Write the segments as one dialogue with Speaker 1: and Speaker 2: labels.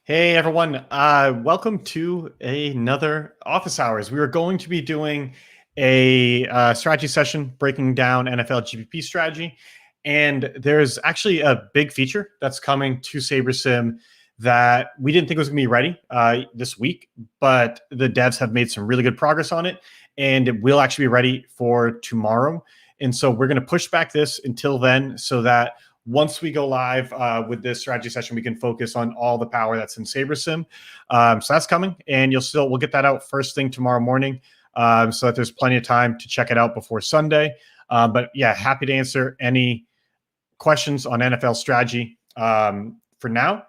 Speaker 1: Hey everyone, welcome to another Office Hours. We are going to be doing a strategy session breaking down NFL GPP strategy. And there's actually a big feature that's coming to SaberSim that we didn't think was going to be ready this week, but the devs have made some really good progress on it, and it will actually be ready for tomorrow. And so we're going to push back this until then so that once we go live with this strategy session, we can focus on all the power that's in SaberSim. So that's coming, and we'll get that out first thing tomorrow morning, so that there's plenty of time to check it out before Sunday. But yeah, happy to answer any questions on NFL strategy. For now,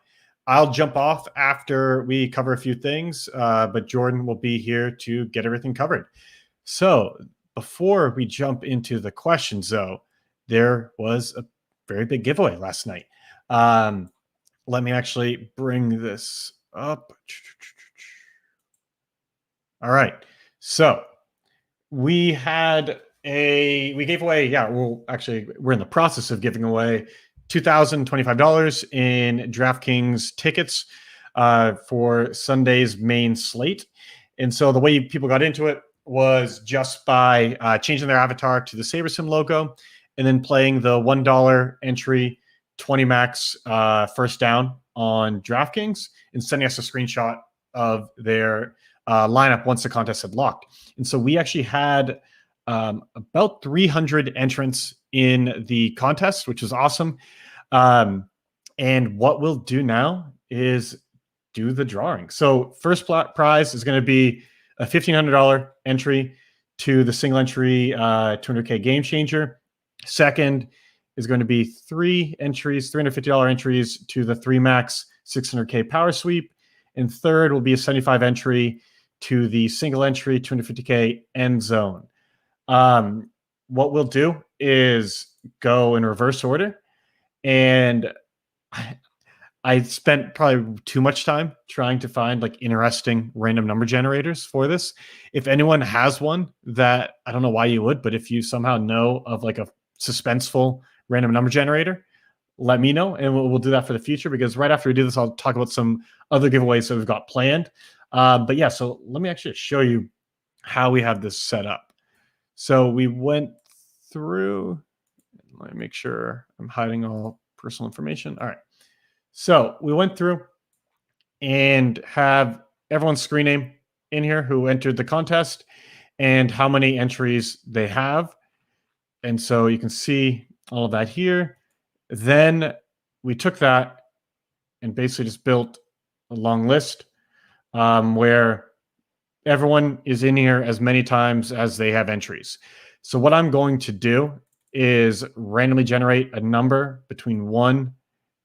Speaker 1: I'll jump off after we cover a few things, but Jordan will be here to get everything covered. So before we jump into the questions, though, there was a very big giveaway last night. Let me actually bring this up. All right. So we gave away, we're in the process of giving away $2,025 in DraftKings tickets for Sunday's main slate. And so the way people got into it was just by changing their avatar to the SaberSim logo, and then playing the $1 entry 20 max first down on DraftKings and sending us a screenshot of their lineup once the contest had locked. And so we actually had about 300 entrants in the contest, which was awesome. And what we'll do now is do the drawing. So first prize is going to be a $1,500 entry to the single entry 200K Game Changer. Second is going to be $350 entries to the 3 max 600K Power Sweep. And third will be a 75 entry to the single entry 250K End Zone. What we'll do is go in reverse order. And I spent probably too much time trying to find like interesting random number generators for this. If anyone has one that, I don't know why you would, but if you somehow know of like a suspenseful random number generator, let me know, and we'll do that for the future, because right after we do this, I'll talk about some other giveaways that we've got planned. But yeah, so let me actually show you how we have this set up. So we went through, let me make sure I'm hiding all personal information. All right. So we went through and have everyone's screen name in here who entered the contest and how many entries they have. And so you can see all of that here. Then we took that and basically just built a long list where everyone is in here as many times as they have entries. So what I'm going to do is randomly generate a number between 1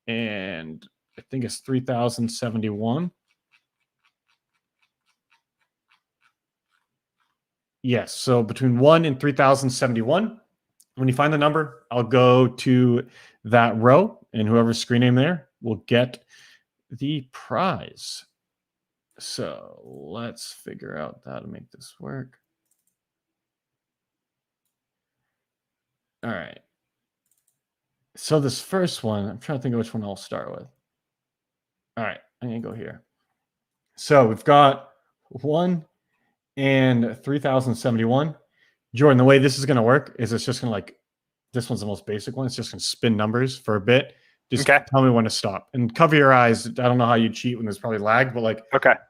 Speaker 1: and I think it's 3,071. Yes, so between 1 and 3,071. When you find the number, I'll go to that row, and whoever's screen name there will get the prize. So let's figure out how to make this work. All right. So this first one, I'm trying to think of which one I'll start with. All right, I'm going to go here. So we've got 1 and 3,071. Jordan, the way this is going to work is it's just going to this one's the most basic one. It's just going to spin numbers for a bit. Just tell me when to stop. And cover your eyes. I don't know how you cheat when there's probably lag, but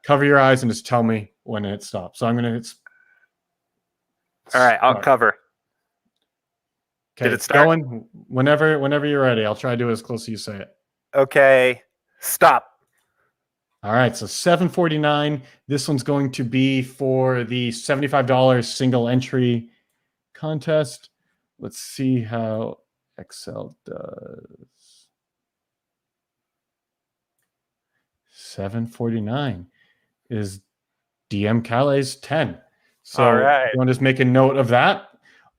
Speaker 1: cover your eyes and just tell me when it stops. So I'm going to
Speaker 2: all right, I'll cover.
Speaker 1: Okay, it's going whenever you're ready. I'll try to do it as close as you say it.
Speaker 2: Okay, stop.
Speaker 1: All right, so 749. This one's going to be for the $75 single entry contest. Let's see how Excel does. 749 is DM Calais 10. So
Speaker 2: all right,
Speaker 1: you want to just make a note of that?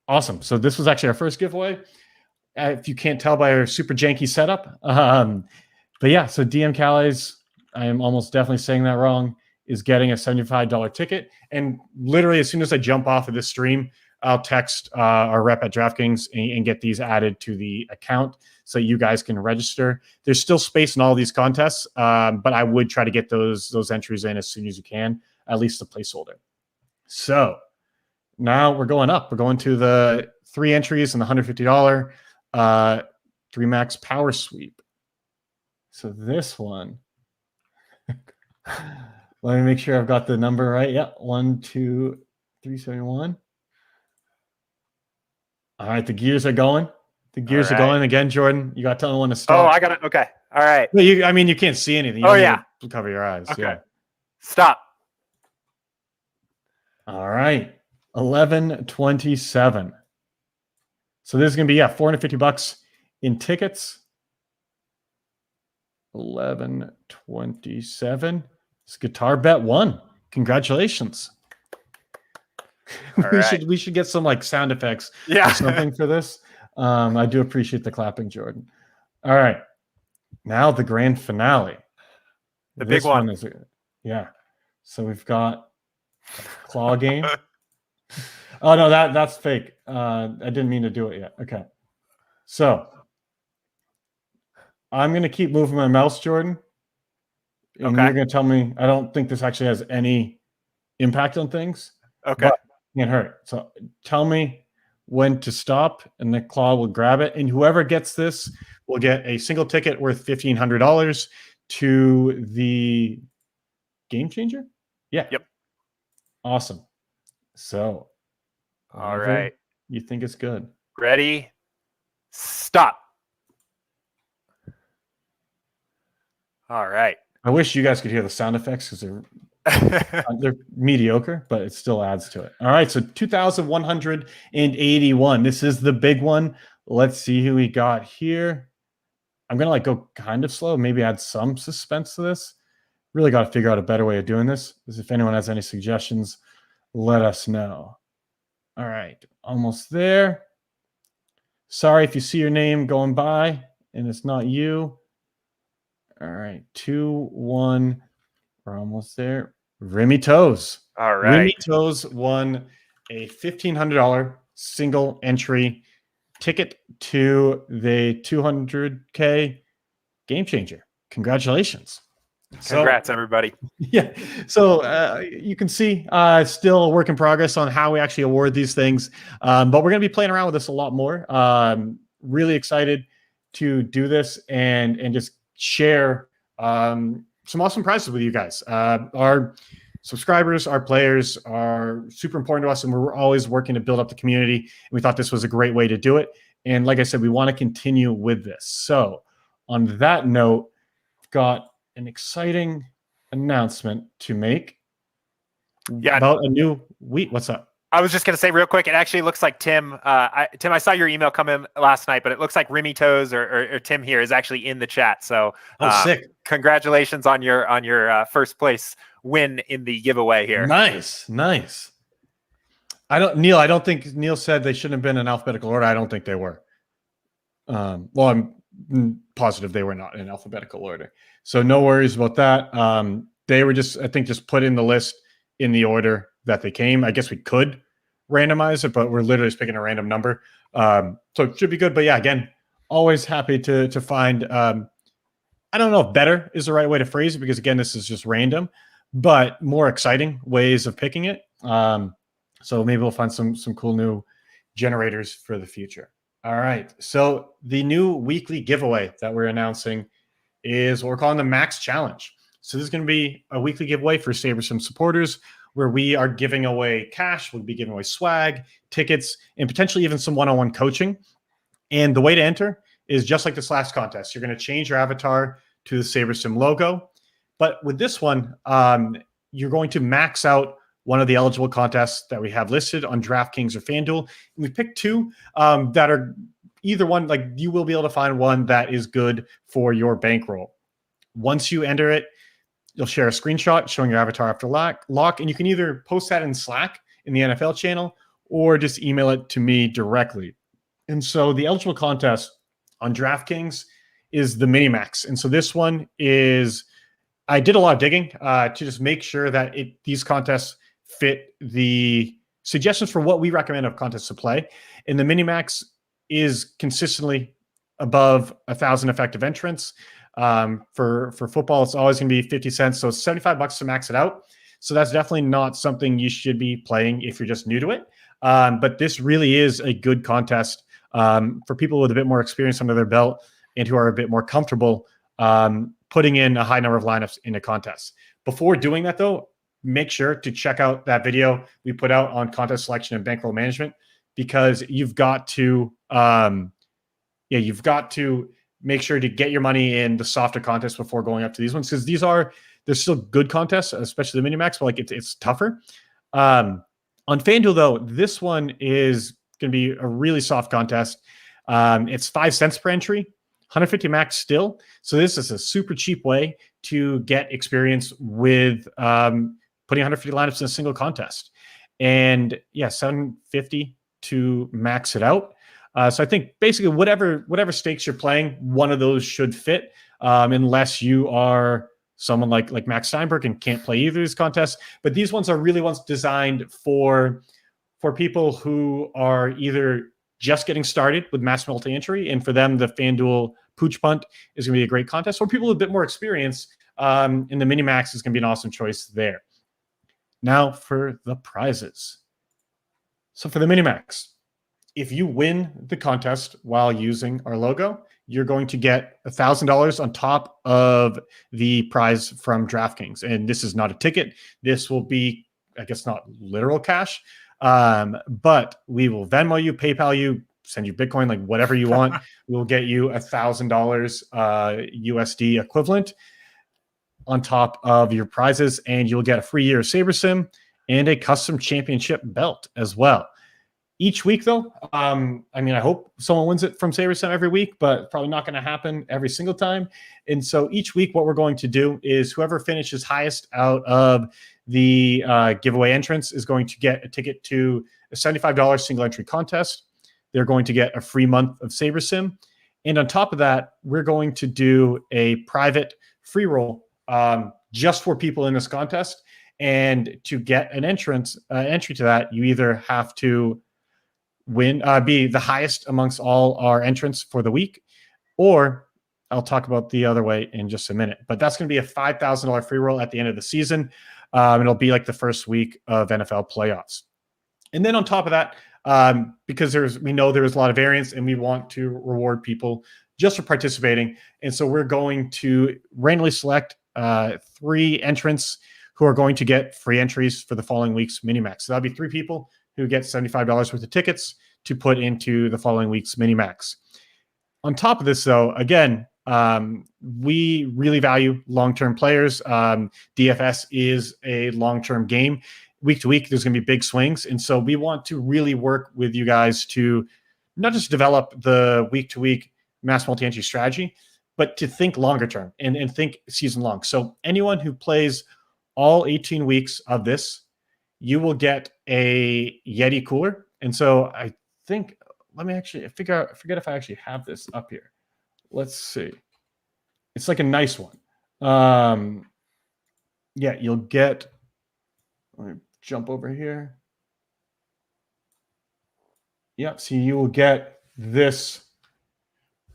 Speaker 1: Awesome. So this was actually our first giveaway. If you can't tell by our super janky setup. But yeah, so DM Calais, I am almost definitely saying that wrong, is getting a $75 ticket. And literally as soon as I jump off of this stream, I'll text our rep at DraftKings and get these added to the account so you guys can register. There's still space in all these contests, but I would try to get those entries in as soon as you can, at least the placeholder. So now we're going up. We're going to the 3 entries and the $150 3 max power sweep. So this one, let me make sure I've got the number right. Yeah, 1, 2, 371. All right, the gears are going. The gears are going again. Jordan, you got to tell me when to stop.
Speaker 2: Oh, I got it. Okay. All right.
Speaker 1: Well, you can't see anything. You don't need to cover your eyes.
Speaker 2: Okay.
Speaker 1: Yeah.
Speaker 2: Stop.
Speaker 1: All right. 11:27. So this is going to be $450 in tickets. 11:27. This guitar bet won. Congratulations. We should get some like sound effects or something for this. I do appreciate the clapping, Jordan. All right. Now the grand finale.
Speaker 2: The big one.
Speaker 1: So we've got a claw game. Oh no, that's fake. I didn't mean to do it yet. Okay. So I'm gonna keep moving my mouse, Jordan. And you're gonna tell me I don't think this actually has any impact on things.
Speaker 2: Okay.
Speaker 1: But it can't hurt. So tell me when to stop, and the claw will grab it. And whoever gets this will get a single ticket worth $1,500 to the Game Changer. Yeah.
Speaker 2: Yep.
Speaker 1: Awesome. So,
Speaker 2: all right.
Speaker 1: You think it's good?
Speaker 2: Ready? Stop. All right.
Speaker 1: I wish you guys could hear the sound effects because they're mediocre, but it still adds to it. All right, so 2,181. This is the big one. Let's see who we got here. I'm gonna go kind of slow, maybe add some suspense to this. Really got to figure out a better way of doing this. If anyone has any suggestions, let us know. All right, almost there. Sorry if you see your name going by and it's not you. All right, 2, 1. We're almost there. Remy Toes.
Speaker 2: All right.
Speaker 1: Remy Toes won a $1,500 single entry ticket to the 200K Game Changer. Congratulations.
Speaker 2: Congrats, everybody.
Speaker 1: Yeah. So you can see still a work in progress on how we actually award these things. But we're going to be playing around with this a lot more. Really excited to do this and just share some awesome prizes with you guys. Our subscribers, our players are super important to us, and we're always working to build up the community. And we thought this was a great way to do it. And like I said, we want to continue with this. So on that note, we've got an exciting announcement to make about a new week. What's up?
Speaker 2: I was just going to say real quick, it actually looks like Tim, Tim, I saw your email come in last night, but it looks like Remy Toes or Tim here is actually in the chat. So
Speaker 1: sick.
Speaker 2: Congratulations on your first place win in the giveaway here.
Speaker 1: Nice. I don't think Neil said they shouldn't have been in alphabetical order. I don't think they were. Well, I'm positive they were not in alphabetical order. So no worries about that. They were just put in the list in the order that they came. I guess we could randomize it, but we're literally just picking a random number. So it should be good. But yeah, again, always happy to find, I don't know if better is the right way to phrase it, because again, this is just random, but more exciting ways of picking it. So maybe we'll find some cool new generators for the future. All right. So the new weekly giveaway that we're announcing is what we're calling the Max Challenge. So this is going to be a weekly giveaway for SaberSim supporters, where we are giving away cash. We'll be giving away swag, tickets, and potentially even some one-on-one coaching. And the way to enter is just like this last contest. You're going to change your avatar to the SaberSim logo. But with this one, you're going to max out one of the eligible contests that we have listed on DraftKings or FanDuel. And we picked 2 that are either one, like you will be able to find one that is good for your bankroll. Once you enter it, you'll share a screenshot showing your avatar after lock, and you can either post that in Slack in the NFL channel or just email it to me directly. And so the eligible contest on DraftKings is the Minimax. And so this one is, I did a lot of digging to just make sure that these contests fit the suggestions for what we recommend of contests to play. And the Minimax is consistently above 1,000 effective entrants. For football, it's always going to be 50 cents. So it's $75 to max it out. So that's definitely not something you should be playing if you're just new to it. But this really is a good contest for people with a bit more experience under their belt and who are a bit more comfortable putting in a high number of lineups in a contest. Before doing that, though, make sure to check out that video we put out on contest selection and bankroll management, because you've got to make sure to get your money in the softer contests before going up to these ones, because they're still good contests, especially the Minimax, but like it's tougher. On FanDuel, though, this one is going to be a really soft contest. It's 5 cents per entry, 150 max still. So this is a super cheap way to get experience with putting 150 lineups in a single contest. And yeah, 750 to max it out. So I think basically whatever stakes you're playing, one of those should fit, unless you are someone like Max Steinberg and can't play either of these contests. But these ones are really ones designed for people who are either just getting started with mass multi-entry, and for them, the FanDuel Pooch Punt is going to be a great contest. Or people with a bit more experience, in the Minimax is going to be an awesome choice there. Now for the prizes. So for the Minimax, if you win the contest while using our logo, you're going to get $1,000 on top of the prize from DraftKings. And this is not a ticket. This will be, I guess, not literal cash, but we will Venmo you, PayPal you, send you Bitcoin, like whatever you want. We'll get you $1,000 USD equivalent on top of your prizes, and you'll get a free year of SaberSim and a custom championship belt as well. Each week, though, I hope someone wins it from SaberSim every week, but probably not going to happen every single time. And so each week, what we're going to do is whoever finishes highest out of the giveaway entrance is going to get a ticket to a $75 single entry contest. They're going to get a free month of SaberSim. And on top of that, we're going to do a private free roll just for people in this contest. And to get an entry to that, you either have to be the highest amongst all our entrants for the week, or I'll talk about the other way in just a minute. But that's going to be a $5,000 free roll at the end of the season. It'll be like the first week of NFL playoffs. And then on top of that, because we know there's a lot of variance and we want to reward people just for participating. And so we're going to randomly select 3 entrants who are going to get free entries for the following week's Minimax. So that'll be 3 people who get $75 worth of tickets to put into the following week's Minimax. On top of this, though, again, we really value long-term players. DFS is a long-term game. Week to week, there's going to be big swings. And so we want to really work with you guys to not just develop the week-to-week mass multi-entry strategy, but to think longer term and think season long. So anyone who plays all 18 weeks of this, you will get a Yeti cooler. And so I think, let me actually I forget if I actually have this up here. Let's see. It's like a nice one. Yeah, you'll get, let me jump over here. Yep, so you will get this,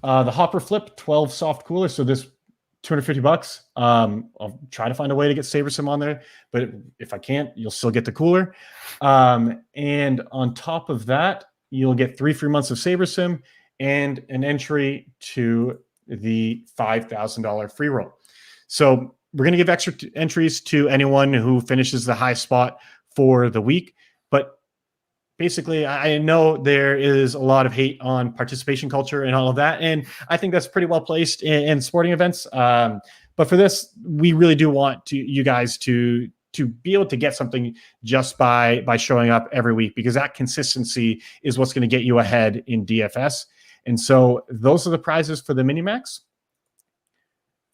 Speaker 1: the Hopper Flip 12 soft cooler. So this $250. I'll try to find a way to get SaberSim on there, but if I can't, you'll still get the cooler. And on top of that, you'll get 3 free months of SaberSim and an entry to the $5,000 free roll. So we're going to give extra entries to anyone who finishes the high spot for the week. But basically, I know there is a lot of hate on participation culture and all of that, and I think that's pretty well placed in sporting events. But for this, we really do want you guys to be able to get something just by showing up every week, because that consistency is what's going to get you ahead in DFS. And so those are the prizes for the Minimax.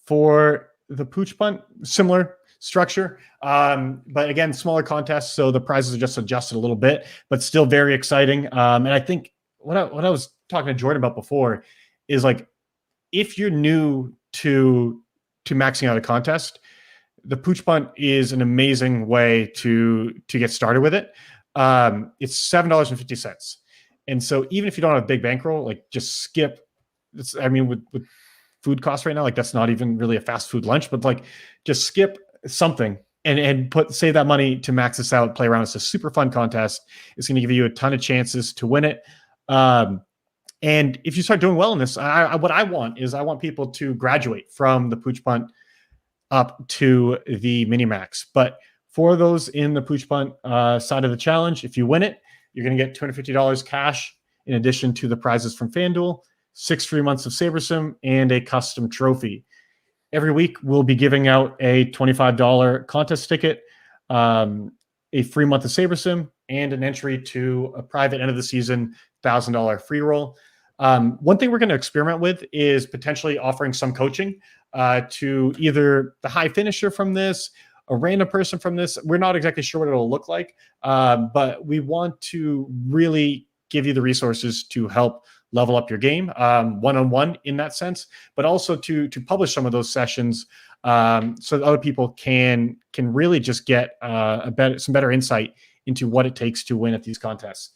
Speaker 1: For the Pooch Punt, similar structure, but again, smaller contests, so the prizes are just adjusted a little bit, but still very exciting. And I think what I was talking to Jordan about before is, like, if you're new to maxing out a contest, the Pooch Punt is an amazing way to get started with it. it's $7.50. And so even if you don't have a big bankroll, like just skip. I mean, with food costs right now, like that's not even really a fast food lunch, but like just skip something and save that money to max this out, play around. It's a super fun contest. It's going to give you a ton of chances to win it. And if you start doing well in this, what I want people to graduate from the Pooch Punt up to the mini max. But for those in the Pooch Punt side of the challenge, if you win it, you're going to get $250 cash in addition to the prizes from FanDuel, 6 free months of SaberSim, and a custom trophy. Every week, we'll be giving out a $25 contest ticket, a free month of SaberSim, and an entry to a private end of the season $1,000 free roll. One thing we're going to experiment with is potentially offering some coaching to either the high finisher from this, a random person from this. We're not exactly sure what it'll look like, but we want to really give you the resources to help level up your game one-on-one in that sense, but also to publish some of those sessions so that other people can really just get some better insight into what it takes to win at these contests.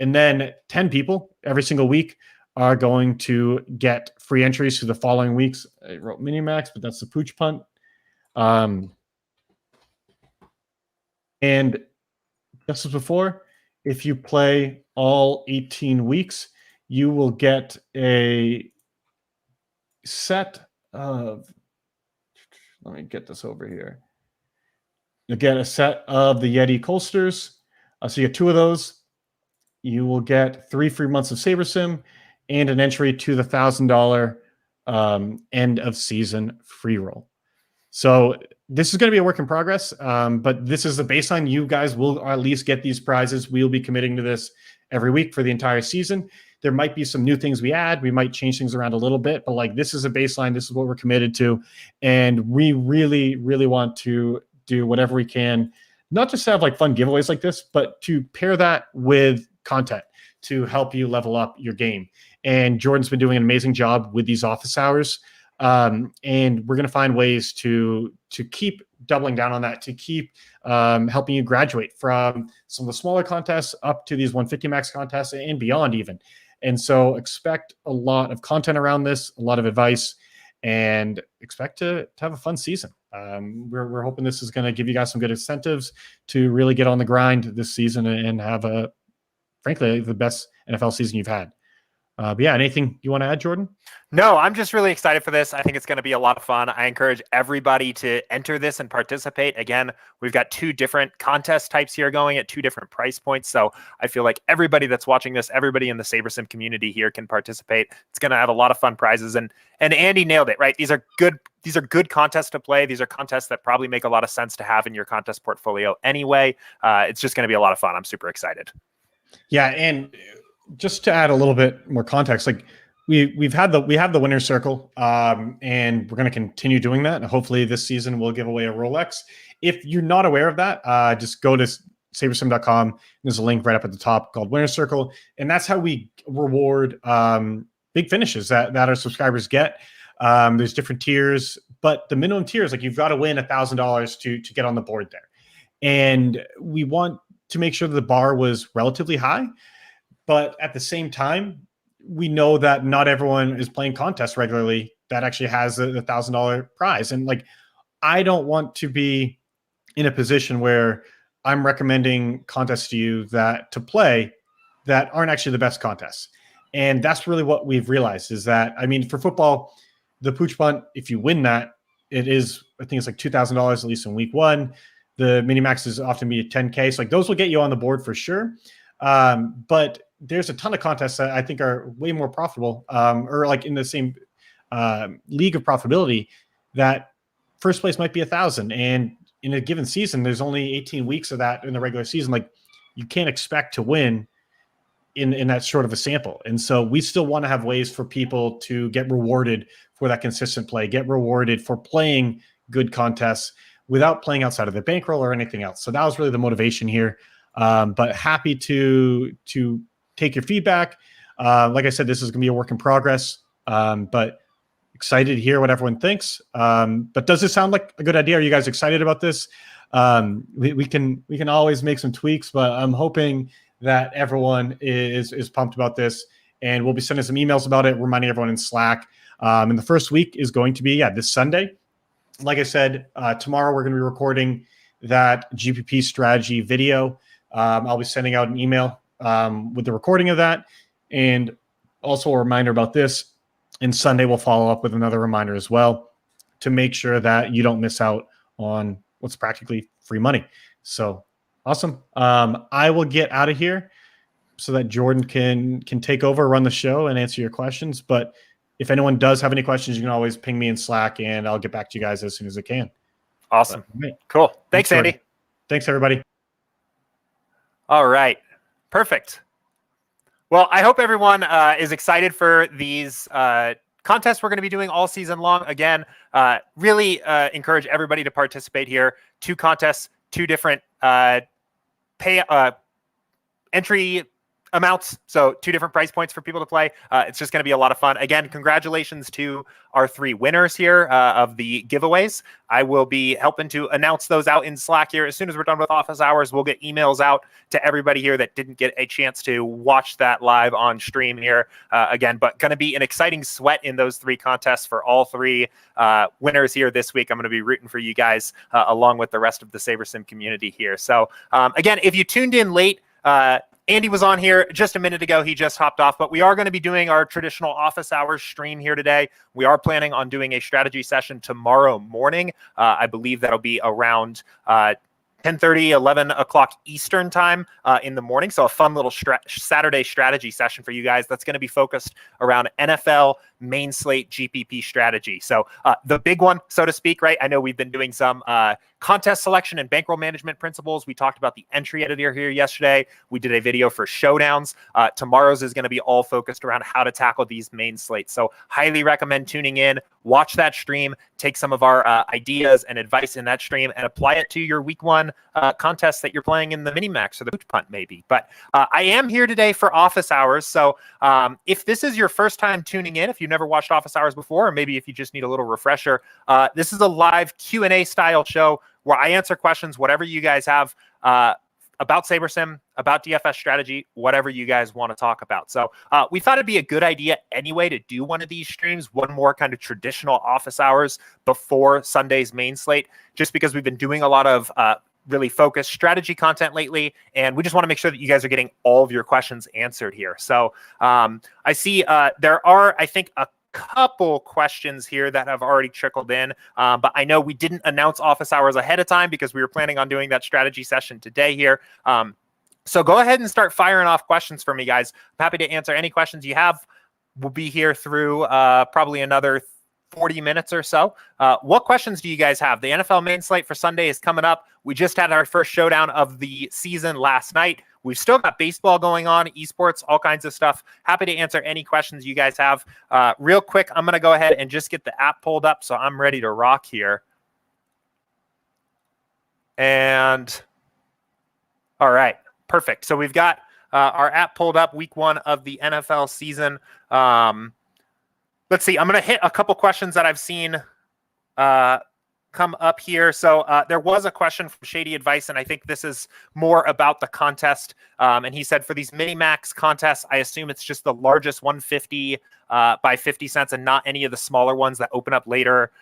Speaker 1: And then 10 people every single week are going to get free entries to the following weeks. I wrote Minimax, but that's the Pooch Punt. And just as before, if you play all 18 weeks, you will get a set of, let me get this over here. You'll get a set of the Yeti Colsters. So you get 2 of those. You will get 3 free months of SaberSim and an entry to the $1,000 end of season free roll. So this is going to be a work in progress, but this is the baseline. You guys will at least get these prizes. We'll be committing to this every week for the entire season. There might be some new things we add. We might change things around a little bit, but like this is a baseline. This is what we're committed to. And we really, really want to do whatever we can, not just have like fun giveaways like this, but to pair that with content to help you level up your game. And Jordan's been doing an amazing job with these office hours. And we're going to find ways to keep doubling down on that, to keep helping you graduate from some of the smaller contests up to these 150 max contests and beyond even. And so expect a lot of content around this, a lot of advice, and expect to have a fun season. We're hoping this is going to give you guys some good incentives to really get on the grind this season and have frankly, the best NFL season you've had. But yeah, anything you want to add, Jordan?
Speaker 2: No, I'm just really excited for this. I think it's going to be a lot of fun. I encourage everybody to enter this and participate. Again, we've got 2 different contest types here going at 2 different price points. So I feel like everybody that's watching this, everybody in the SaberSim community here can participate. It's going to have a lot of fun prizes. And Andy nailed it, right? These are good contests to play. These are contests that probably make a lot of sense to have in your contest portfolio anyway. It's just going to be a lot of fun. I'm super excited.
Speaker 1: Yeah, and just to add a little bit more context, like we have the winner's circle, and we're going to continue doing that. And hopefully this season we'll give away a Rolex. If you're not aware of that, just go to sabersim.com. There's a link right up at the top called Winner's Circle, and that's how we reward big finishes that our subscribers get. There's different tiers, but the minimum tier is like you've got to win $1,000 to get on the board there, and we want to make sure that the bar was relatively high. But at the same time, we know that not everyone is playing contests regularly that actually has the $1,000 prize. And like, I don't want to be in a position where I'm recommending contests to you to play that aren't actually the best contests. And that's really what we've realized is that, I mean, for football, the Pooch Punt, if you win that, it is, I think it's like $2,000 at least in week 1. The mini maxes often be $10K. So like those will get you on the board for sure. But there's a ton of contests that I think are way more profitable, or like in the same league of profitability that first place might be 1,000. And in a given season, there's only 18 weeks of that in the regular season. Like you can't expect to win in that short of a sample. And so we still want to have ways for people to get rewarded for that consistent play, get rewarded for playing good contests without playing outside of the bankroll or anything else. So that was really the motivation here. But happy to take your feedback. Like I said, this is going to be a work in progress, but excited to hear what everyone thinks. But does this sound like a good idea? Are you guys excited about this? We can always make some tweaks, but I'm hoping that everyone is pumped about this, and we'll be sending some emails about it, reminding everyone in Slack. And the first week is going to be this Sunday. Like I said, tomorrow we're going to be recording that GPP strategy video. I'll be sending out an email with the recording of that, and also a reminder about this. And Sunday we'll follow up with another reminder as well to make sure that you don't miss out on what's practically free money. So awesome. I will get out of here so that Jordan can take over, run the show, and answer your questions. But if anyone does have any questions, you can always ping me in Slack, and I'll get back to you guys as soon as I can.
Speaker 2: Awesome.
Speaker 1: Right.
Speaker 2: Cool. Thanks, Andy.
Speaker 1: Thanks, everybody.
Speaker 2: All right. Perfect. Well, I hope everyone is excited for these contests we're going to be doing all season long. Again, really encourage everybody to participate here. 2 contests, 2 different entry amounts, so 2 different price points for people to play. It's just going to be a lot of fun. Again, congratulations to our 3 winners here of the giveaways. I will be helping to announce those out in Slack here. As soon as we're done with office hours, we'll get emails out to everybody here that didn't get a chance to watch that live on stream here again. But going to be an exciting sweat in those 3 contests for all 3 winners here this week. I'm going to be rooting for you guys along with the rest of the SaberSim community here. So again, if you tuned in late, Andy was on here just a minute ago. He just hopped off, but we are going to be doing our traditional office hours stream here today. We are planning on doing a strategy session tomorrow morning. I believe that'll be around 10:30, 11 o'clock Eastern time in the morning. So a fun little Saturday strategy session for you guys. That's going to be focused around NFL main slate GPP strategy. So the big one, so to speak, right? I know we've been doing some contest selection and bankroll management principles. We talked about the entry editor here yesterday. We did a video for showdowns. Tomorrow's is going to be all focused around how to tackle these main slates. So highly recommend tuning in, watch that stream, take some of our ideas and advice in that stream and apply it to your week 1 contest that you're playing in the mini max or the boot punt maybe. But I am here today for office hours. So if this is your first time tuning in, if you've never watched office hours before, or maybe if you just need a little refresher, this is a live Q&A style show where I answer questions, whatever you guys have about SaberSim, about DFS strategy, whatever you guys want to talk about. So we thought it'd be a good idea anyway to do one of these streams, one more kind of traditional office hours before Sunday's main slate, just because we've been doing a lot of really focused strategy content lately, and we just want to make sure that you guys are getting all of your questions answered here. So I see there are, I think, a couple questions here that have already trickled in, but I know we didn't announce office hours ahead of time because we were planning on doing that strategy session today here. So go ahead and start firing off questions for me, guys. I'm happy to answer any questions you have. We'll be here through probably another 40 minutes or so. What questions do you guys have? The NFL main slate for Sunday is coming up. We just had our first showdown of the season last night. We've still got baseball going on, esports, all kinds of stuff. Happy to answer any questions you guys have. Real quick, I'm going to go ahead and just get the app pulled up so I'm ready to rock here. And all right, perfect. So we've got our app pulled up, week 1 of the NFL season. Let's see. I'm going to hit a couple questions that I've seen come up here. So there was a question from Shady Advice, and I think this is more about the contest. And he said, for these mini-max contests, I assume it's just the largest 150 by 50 cents and not any of the smaller ones that open up later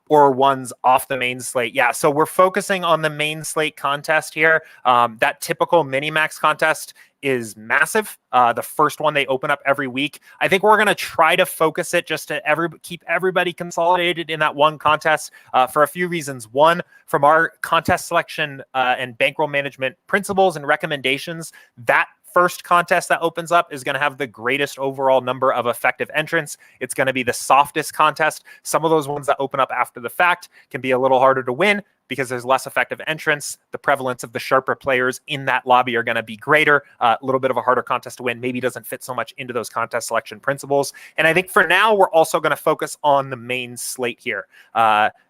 Speaker 2: or ones off the main slate. Yeah, so we're focusing on the main slate contest here. That typical mini-max contest is massive. The first one they open up every week. I think we're going to try to focus it just to keep everybody consolidated in that one contest for a few reasons. One, from our contest selection and bankroll management principles and recommendations, that first contest that opens up is going to have the greatest overall number of effective entrants. It's going to be the softest contest. Some of those ones that open up after the fact can be a little harder to win because there's less effective entrants. The prevalence of the sharper players in that lobby are going to be greater. A little bit of a harder contest to win. Maybe doesn't fit so much into those contest selection principles. And I think for now, we're also going to focus on the main slate here.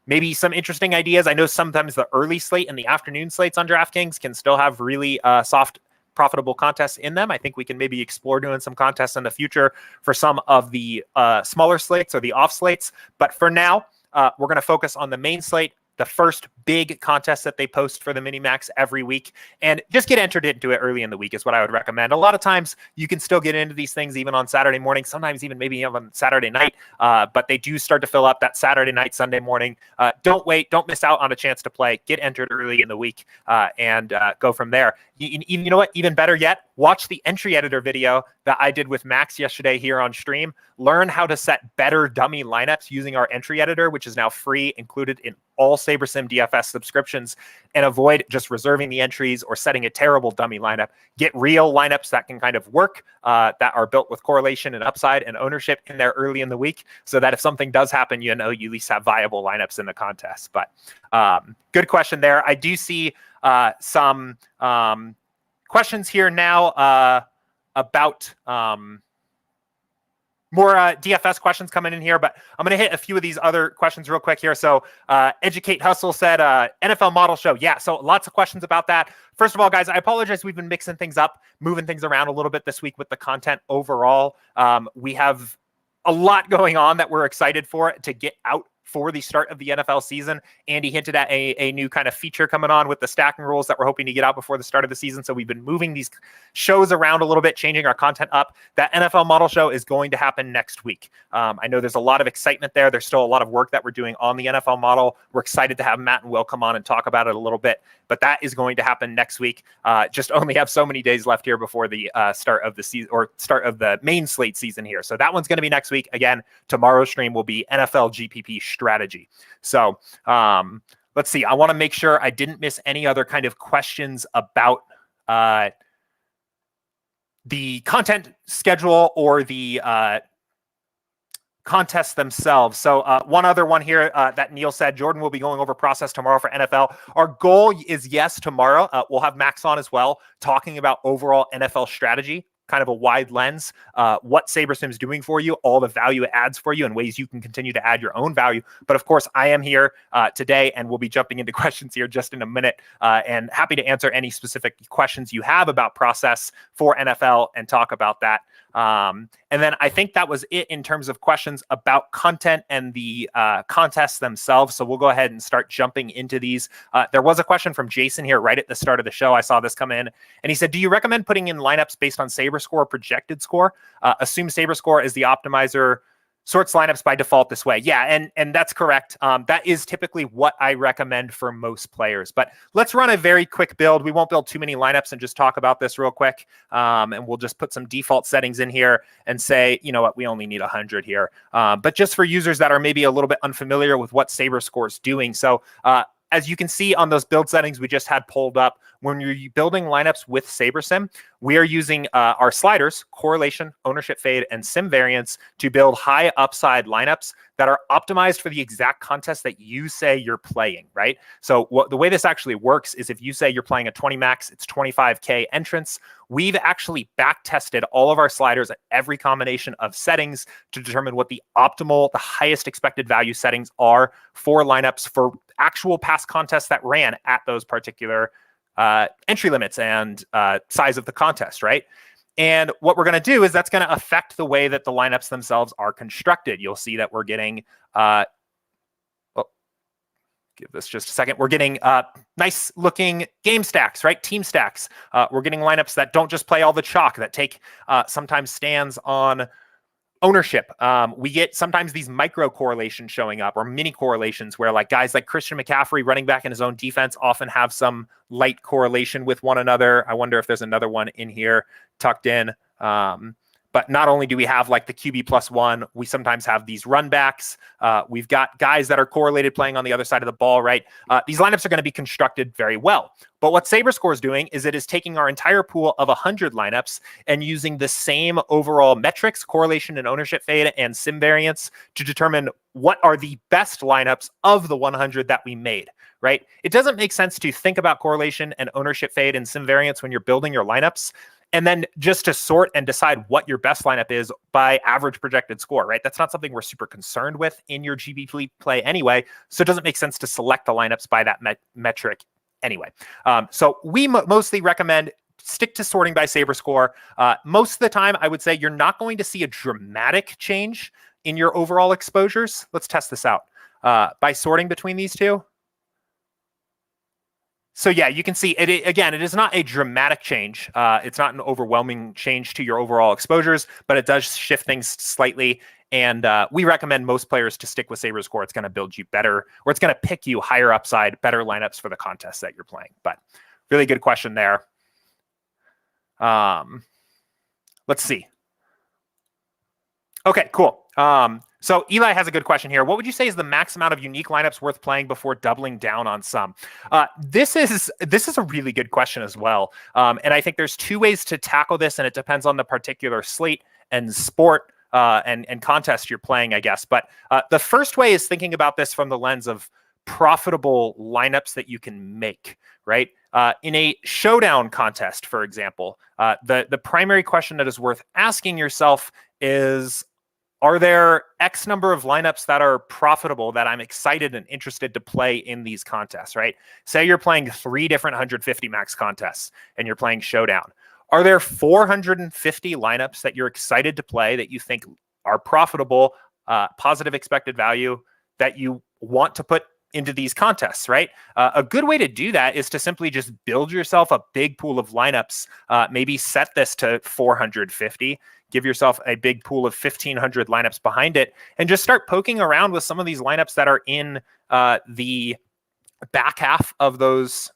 Speaker 2: Maybe some interesting ideas. I know sometimes the early slate and the afternoon slates on DraftKings can still have really soft profitable contests in them. I think we can maybe explore doing some contests in the future for some of the smaller slates or the off slates. But for now, we're going to focus on the main slate, the first big contest that they post for the Minimax every week, and just get entered into it early in the week is what I would recommend. A lot of times you can still get into these things even on Saturday morning, sometimes even maybe on Saturday night, but they do start to fill up that Saturday night, Sunday morning. Don't wait. Don't miss out on a chance to play. Get entered early in the week and go from there. You know what? Even better yet, watch the entry editor video that I did with Max yesterday here on stream. Learn how to set better dummy lineups using our entry editor, which is now free, included in all SaberSim DFS subscriptions, and avoid just reserving the entries or setting a terrible dummy lineup. Get real lineups that can kind of work, that are built with correlation and upside and ownership in there early in the week, so that if something does happen, you know you at least have viable lineups in the contest. But good question there. I do see some questions here now about more DFS questions coming in here, but I'm going to hit a few of these other questions real quick here. So Educate Hustle said, NFL model show. Yeah, so lots of questions about that. First of all, guys, I apologize. We've been mixing things up, moving things around a little bit this week with the content overall. We have a lot going on that we're excited for to get out for the start of the NFL season. Andy hinted at a new kind of feature coming on with the stacking rules that we're hoping to get out before the start of the season. So we've been moving these shows around a little bit, changing our content up. That NFL model show is going to happen next week. I know there's a lot of excitement there. There's still a lot of work that we're doing on the NFL model. We're excited to have Matt and Will come on and talk about it a little bit, but that is going to happen next week. Just only have so many days left here before the start of the season, or start of the main slate season here. So that one's going to be next week. Again, tomorrow's stream will be NFL GPP strategy. So let's see. I want to make sure I didn't miss any other kind of questions about the content schedule or the contests themselves. So one other one here that Neil said, Jordan will be going over process tomorrow for NFL. Our goal is, yes, tomorrow. We'll have Max on as well, talking about overall NFL strategy, kind of a wide lens, what SaberSim is doing for you, all the value it adds for you, and ways you can continue to add your own value. But of course, I am here today, and we'll be jumping into questions here just in a minute, and happy to answer any specific questions you have about process for NFL and talk about that. And then I think that was it in terms of questions about content and the contests themselves. So we'll go ahead and start jumping into these. There was a question from Jason here right at the start of the show. I saw this come in, and he said, do you recommend putting in lineups based on SaberScore projected score? Assume SaberScore is the optimizer, sorts lineups by default this way. Yeah, and that's correct. That is typically what I recommend for most players. But let's run a very quick build. We won't build too many lineups and just talk about this real quick. And we'll just put some default settings in here and say, you know what, we only need 100 here. But just for users that are maybe a little bit unfamiliar with what SaberScore is doing. So as you can see on those build settings we just had pulled up, when you're building lineups with SaberSim, we are using our sliders, correlation, ownership fade, and sim variance to build high upside lineups that are optimized for the exact contest that you say you're playing, right? So the way this actually works is if you say you're playing a 20 max, it's 25K entrance. We've actually back tested all of our sliders at every combination of settings to determine what the optimal, the highest expected value settings are for lineups for actual past contests that ran at those particular entry limits and size of the contest, right? And what we're going to do is that's going to affect the way that the lineups themselves are constructed. You'll see that we're getting, give this just a second. We're getting nice looking game stacks, right? Team stacks. We're getting lineups that don't just play all the chalk, that take sometimes stands on ownership. We get sometimes these micro correlations showing up, or mini correlations, where like guys like Christian McCaffrey running back in his own defense often have some light correlation with one another. I wonder if there's another one in here tucked in. But not only do we have like the QB +1, we sometimes have these run backs. We've got guys that are correlated playing on the other side of the ball, right? These lineups are going to be constructed very well. But what SaberScore is doing is it is taking our entire pool of 100 lineups and using the same overall metrics, correlation and ownership fade and sim variance, to determine what are the best lineups of the 100 that we made, right? It doesn't make sense to think about correlation and ownership fade and sim variance when you're building your lineups, and then just to sort and decide what your best lineup is by average projected score, right? That's not something we're super concerned with in your GPP play anyway. So it doesn't make sense to select the lineups by that metric anyway. So we mostly recommend stick to sorting by SaberScore. Most of the time, I would say you're not going to see a dramatic change in your overall exposures. Let's test this out by sorting between these two. So yeah, you can see it again. It is not a dramatic change. It's not an overwhelming change to your overall exposures, but it does shift things slightly. And we recommend most players to stick with SaberScore. It's going to build you better, or it's going to pick you higher upside, better lineups for the contests that you're playing. But really good question there. Let's see. Okay, cool. So Eli has a good question here. What would you say is the max amount of unique lineups worth playing before doubling down on some? This is a really good question as well. And I think there's two ways to tackle this, and it depends on the particular slate and sport and contest you're playing, I guess. But the first way is thinking about this from the lens of profitable lineups that you can make, right? In a showdown contest, for example, the primary question that is worth asking yourself is, are there X number of lineups that are profitable that I'm excited and interested to play in these contests, right? Say you're playing 3 different 150 max contests and you're playing showdown. Are there 450 lineups that you're excited to play that you think are profitable, positive expected value that you want to put into these contests, right? A good way to do that is to simply just build yourself a big pool of lineups. Maybe set this to 450, give yourself a big pool of 1,500 lineups behind it, and just start poking around with some of these lineups that are in the back half of those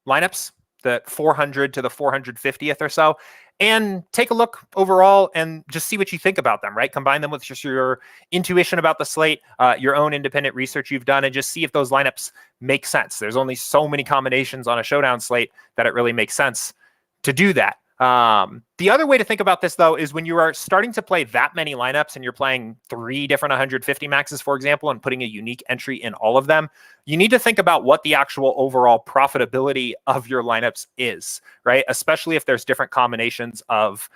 Speaker 2: lineups, the 400 to the 450th or so, and take a look overall and just see what you think about them, right? Combine them with just your intuition about the slate, your own independent research you've done, and just see if those lineups make sense. There's only so many combinations on a showdown slate that it really makes sense to do that. The other way to think about this, though, is when you are starting to play that many lineups and you're playing 3 different 150 maxes, for example, and putting a unique entry in all of them, you need to think about what the actual overall profitability of your lineups is, right? Especially if there's different combinations of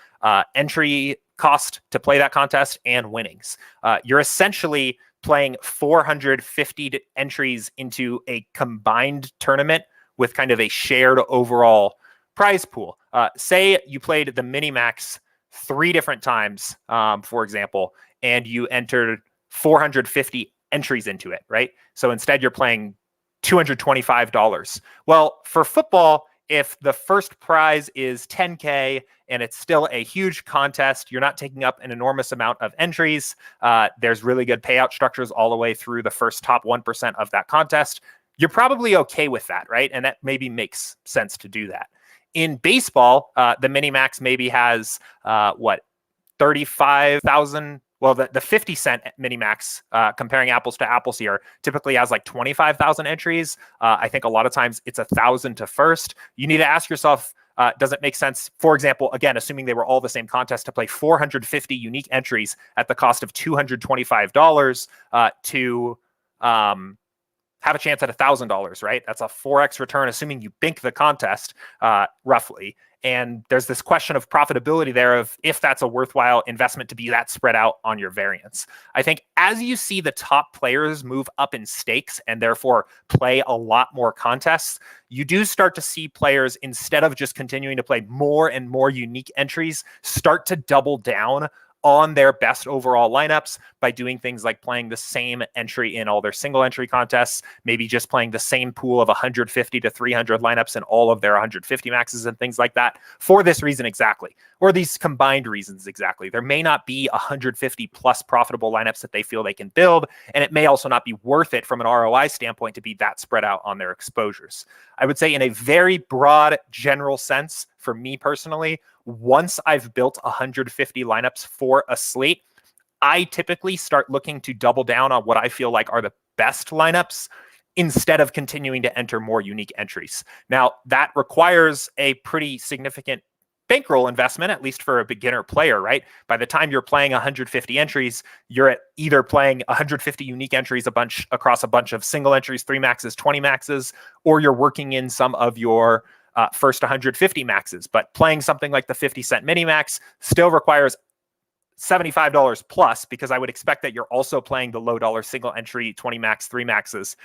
Speaker 2: entry cost to play that contest and winnings. You're essentially playing 450 entries into a combined tournament with kind of a shared overall prize pool. Say you played the Minimax 3 different times, for example, and you entered 450 entries into it, right? So instead you're playing $225. Well, for football, if the first prize is 10K and it's still a huge contest, you're not taking up an enormous amount of entries. There's really good payout structures all the way through the first top 1% of that contest. You're probably okay with that, right? And that maybe makes sense to do that. In baseball, the Minimax maybe has, 35,000. Well, the 50 cent Minimax, comparing apples to apples here, typically has like 25,000 entries. I think a lot of times it's 1,000 to first. You need to ask yourself, does it make sense, for example, again, assuming they were all the same contest, to play 450 unique entries at the cost of $225 to have a chance at $1,000, right? That's a 4x return, assuming you bink the contest, roughly. And there's this question of profitability there of if that's a worthwhile investment to be that spread out on your variance. I think as you see the top players move up in stakes and therefore play a lot more contests, you do start to see players, instead of just continuing to play more and more unique entries, start to double down on their best overall lineups by doing things like playing the same entry in all their single entry contests, maybe just playing the same pool of 150 to 300 lineups in all of their 150 maxes and things like that for this reason exactly, or these combined reasons exactly. There may not be 150 plus profitable lineups that they feel they can build, and it may also not be worth it from an ROI standpoint to be that spread out on their exposures. I would say in a very broad general sense, for me personally, once I've built 150 lineups for a slate, I typically start looking to double down on what I feel like are the best lineups instead of continuing to enter more unique entries. Now, that requires a pretty significant bankroll investment, at least for a beginner player, right? By the time you're playing 150 entries, you're at either playing 150 unique entries across a bunch of single entries, 3 maxes, 20 maxes, or you're working in some of your first 150 maxes. But playing something like the 50 cent Minimax still requires $75 plus, because I would expect that you're also playing the low dollar single entry 20 max, 3 maxes.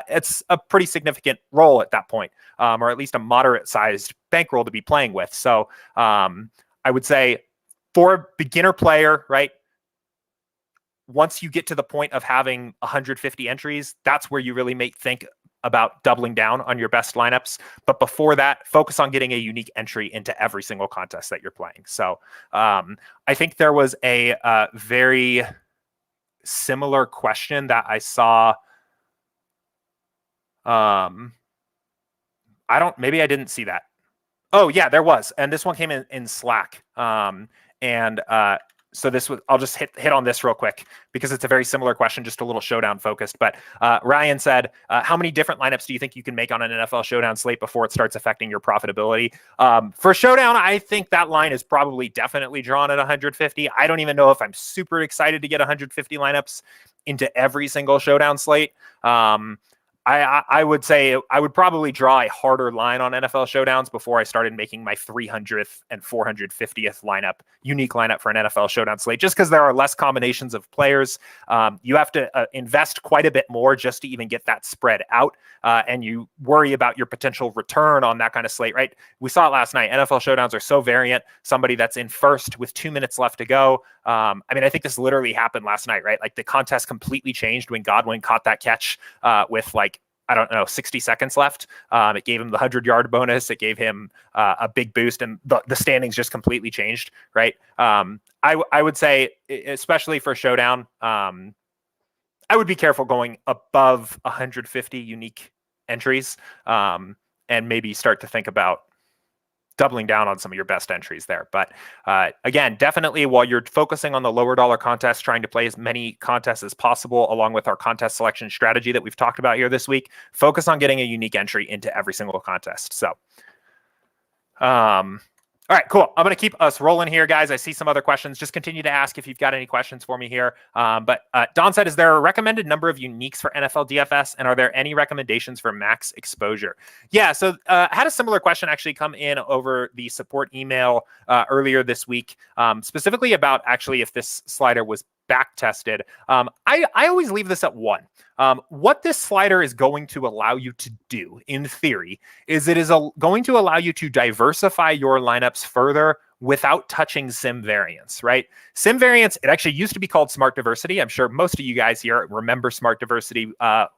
Speaker 2: It's a pretty significant roll at that point, or at least a moderate sized bankroll to be playing with. So I would say for a beginner player, right, once you get to the point of having 150 entries, that's where you really think about doubling down on your best lineups. But before that, focus on getting a unique entry into every single contest that you're playing. So I think there was a very similar question that I saw. Maybe I didn't see that. Oh yeah, there was. And this one came in Slack. So I'll just hit on this real quick because it's a very similar question, just a little showdown focused. But Ryan said, how many different lineups do you think you can make on an NFL showdown slate before it starts affecting your profitability? For showdown, I think that line is probably definitely drawn at 150. I don't even know if I'm super excited to get 150 lineups into every single showdown slate. I would say I would probably draw a harder line on NFL showdowns before I started making my 300th and 450th unique lineup for an NFL showdown slate, just because there are less combinations of players. You have to invest quite a bit more just to even get that spread out. And you worry about your potential return on that kind of slate, right? We saw it last night. NFL showdowns are so variant. Somebody that's in first with 2 minutes left to go. I think this literally happened last night, right? Like the contest completely changed when Godwin caught that catch with 60 seconds left. It gave him the 100-yard bonus. It gave him a big boost, and the standings just completely changed, right? I would say, especially for showdown, I would be careful going above 150 unique entries, and maybe start to think about doubling down on some of your best entries there. But again, definitely while you're focusing on the lower dollar contests, trying to play as many contests as possible, along with our contest selection strategy that we've talked about here this week, focus on getting a unique entry into every single contest. So, all right, cool. I'm going to keep us rolling here, guys. I see some other questions. Just continue to ask if you've got any questions for me here. But Don said, is there a recommended number of uniques for NFL DFS? And are there any recommendations for max exposure? Yeah, so had a similar question actually come in over the support email earlier this week, specifically about actually if this slider was back tested. I always leave this at 1. What this slider is going to allow you to do, in theory, is it is going to allow you to diversify your lineups further without touching sim variance, right? Sim variance, it actually used to be called smart diversity. I'm sure most of you guys here remember smart diversity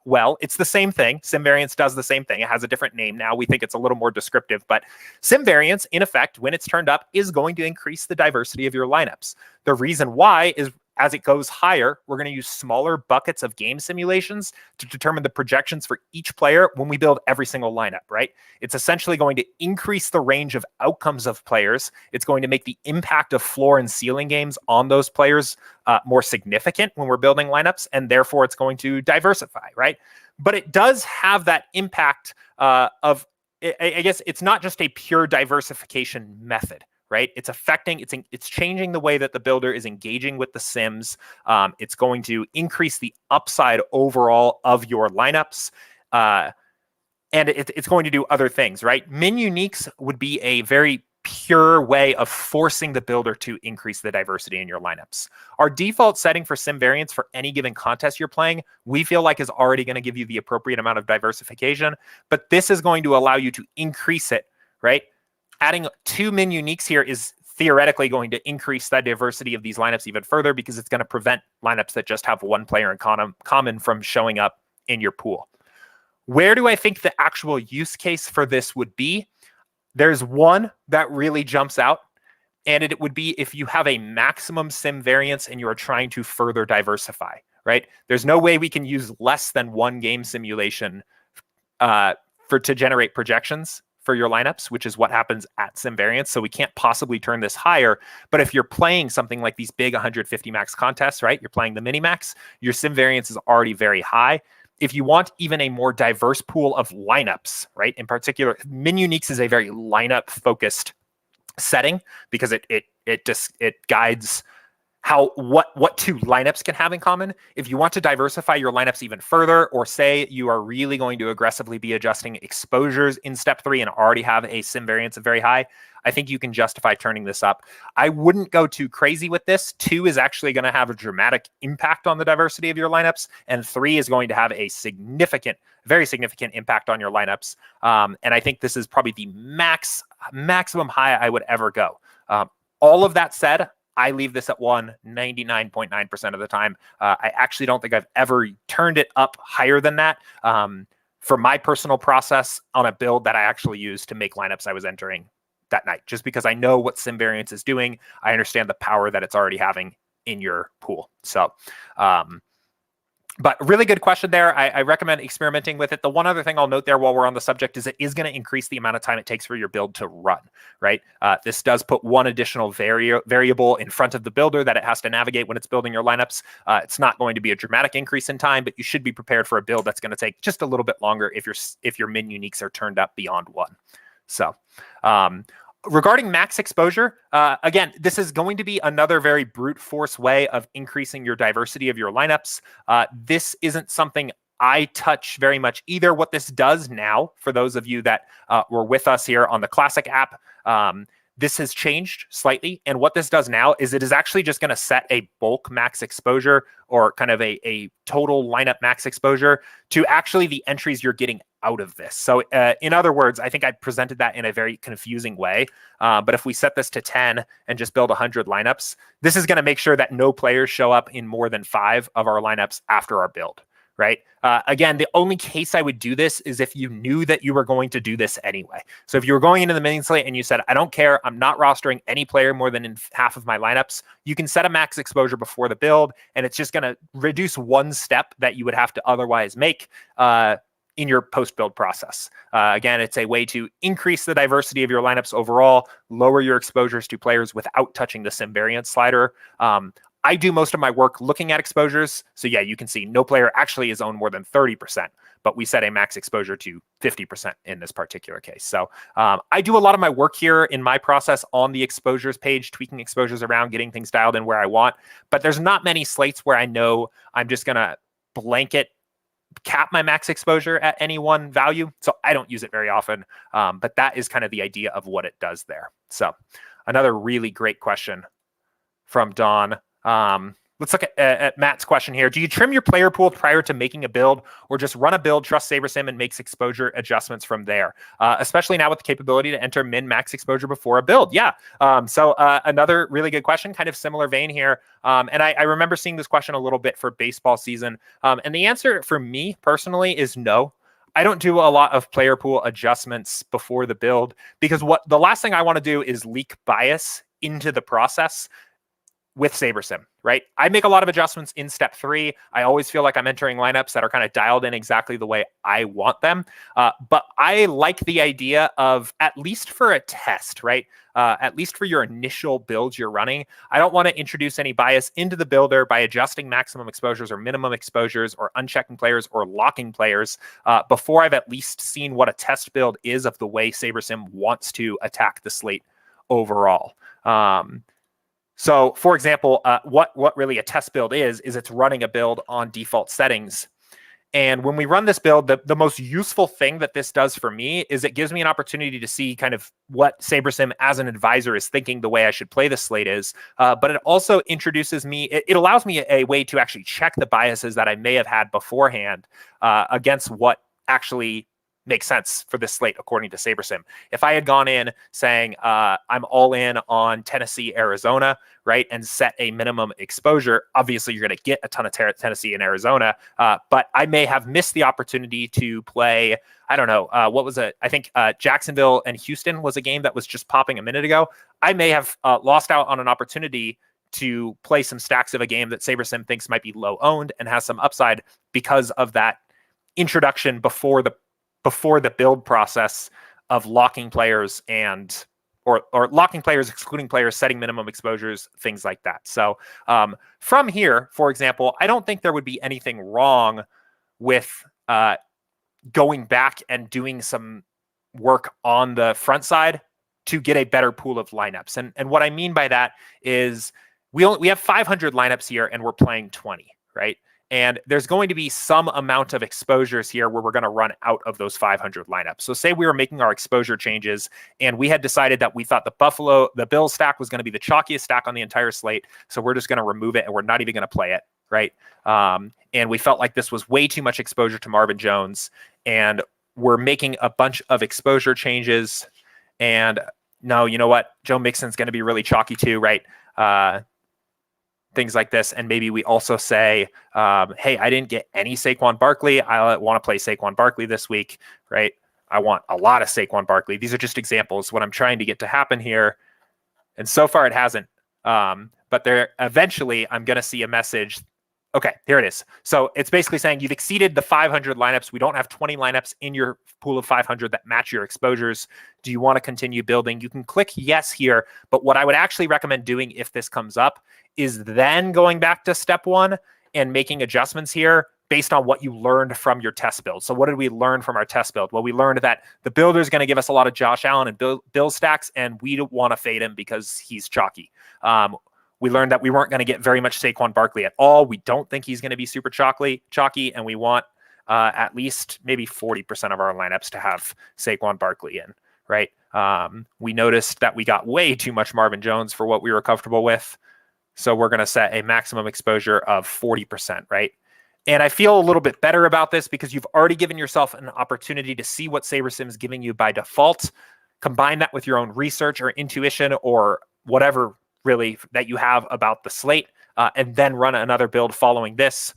Speaker 2: well. It's the same thing. Sim variance does the same thing. It has a different name now. We think it's a little more descriptive, but sim variance, in effect, when it's turned up, is going to increase the diversity of your lineups. The reason why is, as it goes higher, we're going to use smaller buckets of game simulations to determine the projections for each player when we build every single lineup, right? It's essentially going to increase the range of outcomes of players. It's going to make the impact of floor and ceiling games on those players more significant when we're building lineups, and therefore it's going to diversify, right? But it does have that impact I guess it's not just a pure diversification method, right? It's affecting, it's changing the way that the builder is engaging with the sims. It's going to increase the upside overall of your lineups. And it's going to do other things, right? Min uniques would be a very pure way of forcing the builder to increase the diversity in your lineups. Our default setting for sim variance for any given contest you're playing, we feel like is already going to give you the appropriate amount of diversification, but this is going to allow you to increase it, right? Adding 2 min uniques here is theoretically going to increase the diversity of these lineups even further, because it's going to prevent lineups that just have one player in common from showing up in your pool. Where do I think the actual use case for this would be? There's one that really jumps out, and it would be if you have a maximum sim variance and you are trying to further diversify, right? There's no way we can use less than 1 game simulation to generate projections for your lineups, which is what happens at sim variance. So we can't possibly turn this higher. But if you're playing something like these big 150 max contests, right? You're playing the mini max, your sim variance is already very high. If you want even a more diverse pool of lineups, right? In particular, min uniques is a very lineup focused setting because it guides what two lineups can have in common. If you want to diversify your lineups even further, or say you are really going to aggressively be adjusting exposures in step 3 and already have a sim variance of very high, I think you can justify turning this up. I wouldn't go too crazy with this. 2 is actually going to have a dramatic impact on the diversity of your lineups, and 3 is going to have a very significant impact on your lineups. And I think this is probably the maximum high I would ever go. All of that said, I leave this at 1 99.9% of the time. I actually don't think I've ever turned it up higher than that for my personal process on a build that I actually used to make lineups I was entering that night, just because I know what sim variance is doing. I understand the power that it's already having in your pool. So, but really good question there. I recommend experimenting with it. The one other thing I'll note there while we're on the subject is it is going to increase the amount of time it takes for your build to run, right? This does put one additional variable in front of the builder that it has to navigate when it's building your lineups. It's not going to be a dramatic increase in time, but you should be prepared for a build that's going to take just a little bit longer if your min uniques are turned up beyond 1. So, regarding max exposure, again, this is going to be another very brute force way of increasing your diversity of your lineups. This isn't something I touch very much either. What this does now, for those of you that were with us here on the Classic app, this has changed slightly. And what this does now is it is actually just going to set a bulk max exposure, or kind of a total lineup max exposure, to actually the entries you're getting out of this. So in other words, I think I presented that in a very confusing way. But if we set this to 10 and just build 100 lineups, this is going to make sure that no players show up in more than 5 of our lineups after our build, right? Again, the only case I would do this is if you knew that you were going to do this anyway. So if you were going into the mini slate and you said, I don't care, I'm not rostering any player more than in half of my lineups, you can set a max exposure before the build, and it's just going to reduce one step that you would have to otherwise make in your post-build process. Again, it's a way to increase the diversity of your lineups overall, lower your exposures to players without touching the sim variance slider. I do most of my work looking at exposures. So yeah, you can see no player actually is owned more than 30%, but we set a max exposure to 50% in this particular case. So I do a lot of my work here in my process on the exposures page, tweaking exposures around, getting things dialed in where I want. But there's not many slates where I know I'm just going to blanket cap my max exposure at any one value. So I don't use it very often, but that is kind of the idea of what it does there. So another really great question from Don. Let's look at Matt's question here. Do you trim your player pool prior to making a build, or just run a build, trust SaberSim, and makes exposure adjustments from there? Especially now with the capability to enter min-max exposure before a build. Yeah. So another really good question, kind of similar vein here. And I remember seeing this question a little bit for baseball season. And the answer for me personally is no. I don't do a lot of player pool adjustments before the build, because the last thing I want to do is leak bias into the process with SaberSim, right? I make a lot of adjustments in step 3. I always feel like I'm entering lineups that are kind of dialed in exactly the way I want them. But I like the idea of, at least for a test, right? At least for your initial builds you're running, I don't want to introduce any bias into the builder by adjusting maximum exposures or minimum exposures, or unchecking players or locking players before I've at least seen what a test build is of the way SaberSim wants to attack the slate overall. So, for example, what really a test build is it's running a build on default settings. And when we run this build, the most useful thing that this does for me is it gives me an opportunity to see kind of what SaberSim as an advisor is thinking the way I should play the slate is. But it also introduces me, it allows me a way to actually check the biases that I may have had beforehand against what actually makes sense for this slate according to SaberSim. If I had gone in saying I'm all in on Tennessee, Arizona, right, and set a minimum exposure, obviously you're going to get a ton of Tennessee and Arizona, but I may have missed the opportunity to play, I don't know, what was it? I think Jacksonville and Houston was a game that was just popping a minute ago. I may have lost out on an opportunity to play some stacks of a game that SaberSim thinks might be low owned and has some upside because of that introduction before the build process of locking players and or locking players, excluding players, setting minimum exposures, things like that. So from here, for example, I don't think there would be anything wrong with going back and doing some work on the front side to get a better pool of lineups. And what I mean by that is we have 500 lineups here and we're playing 20, right? And there's going to be some amount of exposures here where we're going to run out of those 500 lineups. So say we were making our exposure changes and we had decided that we thought the Bills stack was going to be the chalkiest stack on the entire slate. So we're just going to remove it and we're not even going to play it, right? And we felt like this was way too much exposure to Marvin Jones, and we're making a bunch of exposure changes. And no, you know what? Joe Mixon's going to be really chalky too, right? Things like this. And maybe we also say, hey, I didn't get any Saquon Barkley. I want to play Saquon Barkley this week, right? I want a lot of Saquon Barkley. These are just examples, what I'm trying to get to happen here. And so far it hasn't. But there eventually I'm going to see a message. Okay, here it is. So it's basically saying you've exceeded the 500 lineups. We don't have 20 lineups in your pool of 500 that match your exposures. Do you want to continue building? You can click yes here. But what I would actually recommend doing if this comes up is then going back to step one and making adjustments here based on what you learned from your test build. So what did we learn from our test build? Well, we learned that the builder is going to give us a lot of Josh Allen and Bill stacks, and we don't want to fade him because he's chalky. We learned that we weren't going to get very much Saquon Barkley at all. We don't think he's going to be super chalky, and we want at least maybe 40% of our lineups to have Saquon Barkley in, right? We noticed that we got way too much Marvin Jones for what we were comfortable with. So we're going to set a maximum exposure of 40%, right? And I feel a little bit better about this because you've already given yourself an opportunity to see what SaberSim is giving you by default. Combine that with your own research or intuition or whatever really that you have about the slate, and then run another build following this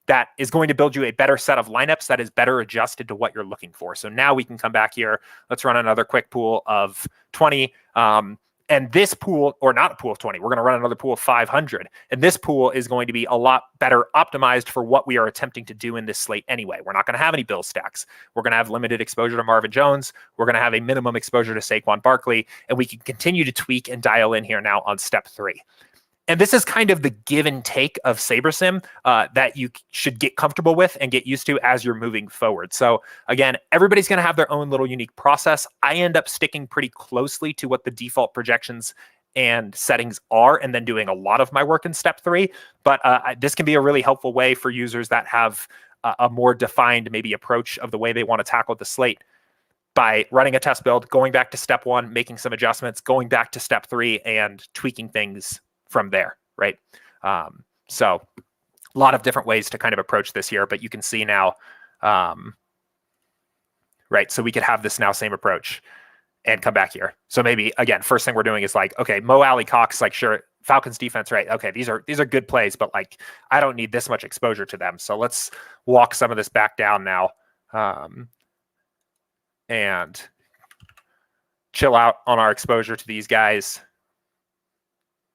Speaker 2: that is going to build you a better set of lineups that is better adjusted to what you're looking for. So now we can come back here. Let's run another quick pool of 20. And this pool, or not a pool of 20, we're going to run another pool of 500. And this pool is going to be a lot better optimized for what we are attempting to do in this slate anyway. We're not going to have any Bill stacks. We're going to have limited exposure to Marvin Jones. We're going to have a minimum exposure to Saquon Barkley. And we can continue to tweak and dial in here now on step 3. And this is kind of the give and take of SaberSim that you should get comfortable with and get used to as you're moving forward. So again, everybody's going to have their own little unique process. I end up sticking pretty closely to what the default projections and settings are, and then doing a lot of my work in step 3. But this can be a really helpful way for users that have a more defined maybe approach of the way they want to tackle the slate by running a test build, going back to step 1, making some adjustments, going back to step 3, and tweaking things from there, right? So a lot of different ways to kind of approach this here, but you can see now, right? So we could have this now same approach and come back here. So maybe again, first thing we're doing is like, okay, Mo Alley Cox, like sure, Falcons defense, right? Okay, these are good plays, but like I don't need this much exposure to them. So let's walk some of this back down now, and chill out on our exposure to these guys.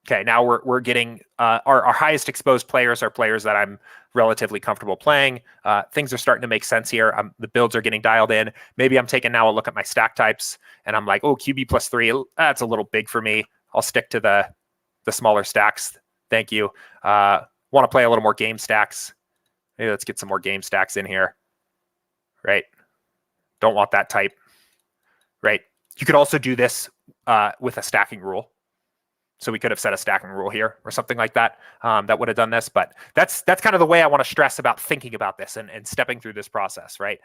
Speaker 2: Okay, now we're getting our highest exposed players are players that I'm relatively comfortable playing. Things are starting to make sense here. The builds are getting dialed in. Maybe I'm taking now a look at my stack types, and I'm like, oh, QB +3, that's a little big for me. I'll stick to the smaller stacks. Thank you. Want to play a little more game stacks. Maybe let's get some more game stacks in here. Right. Don't want that type. Right. You could also do this with a stacking rule. So we could have set a stacking rule here or something like that that would have done this. But that's kind of the way I want to stress about thinking about this and stepping through this process, right?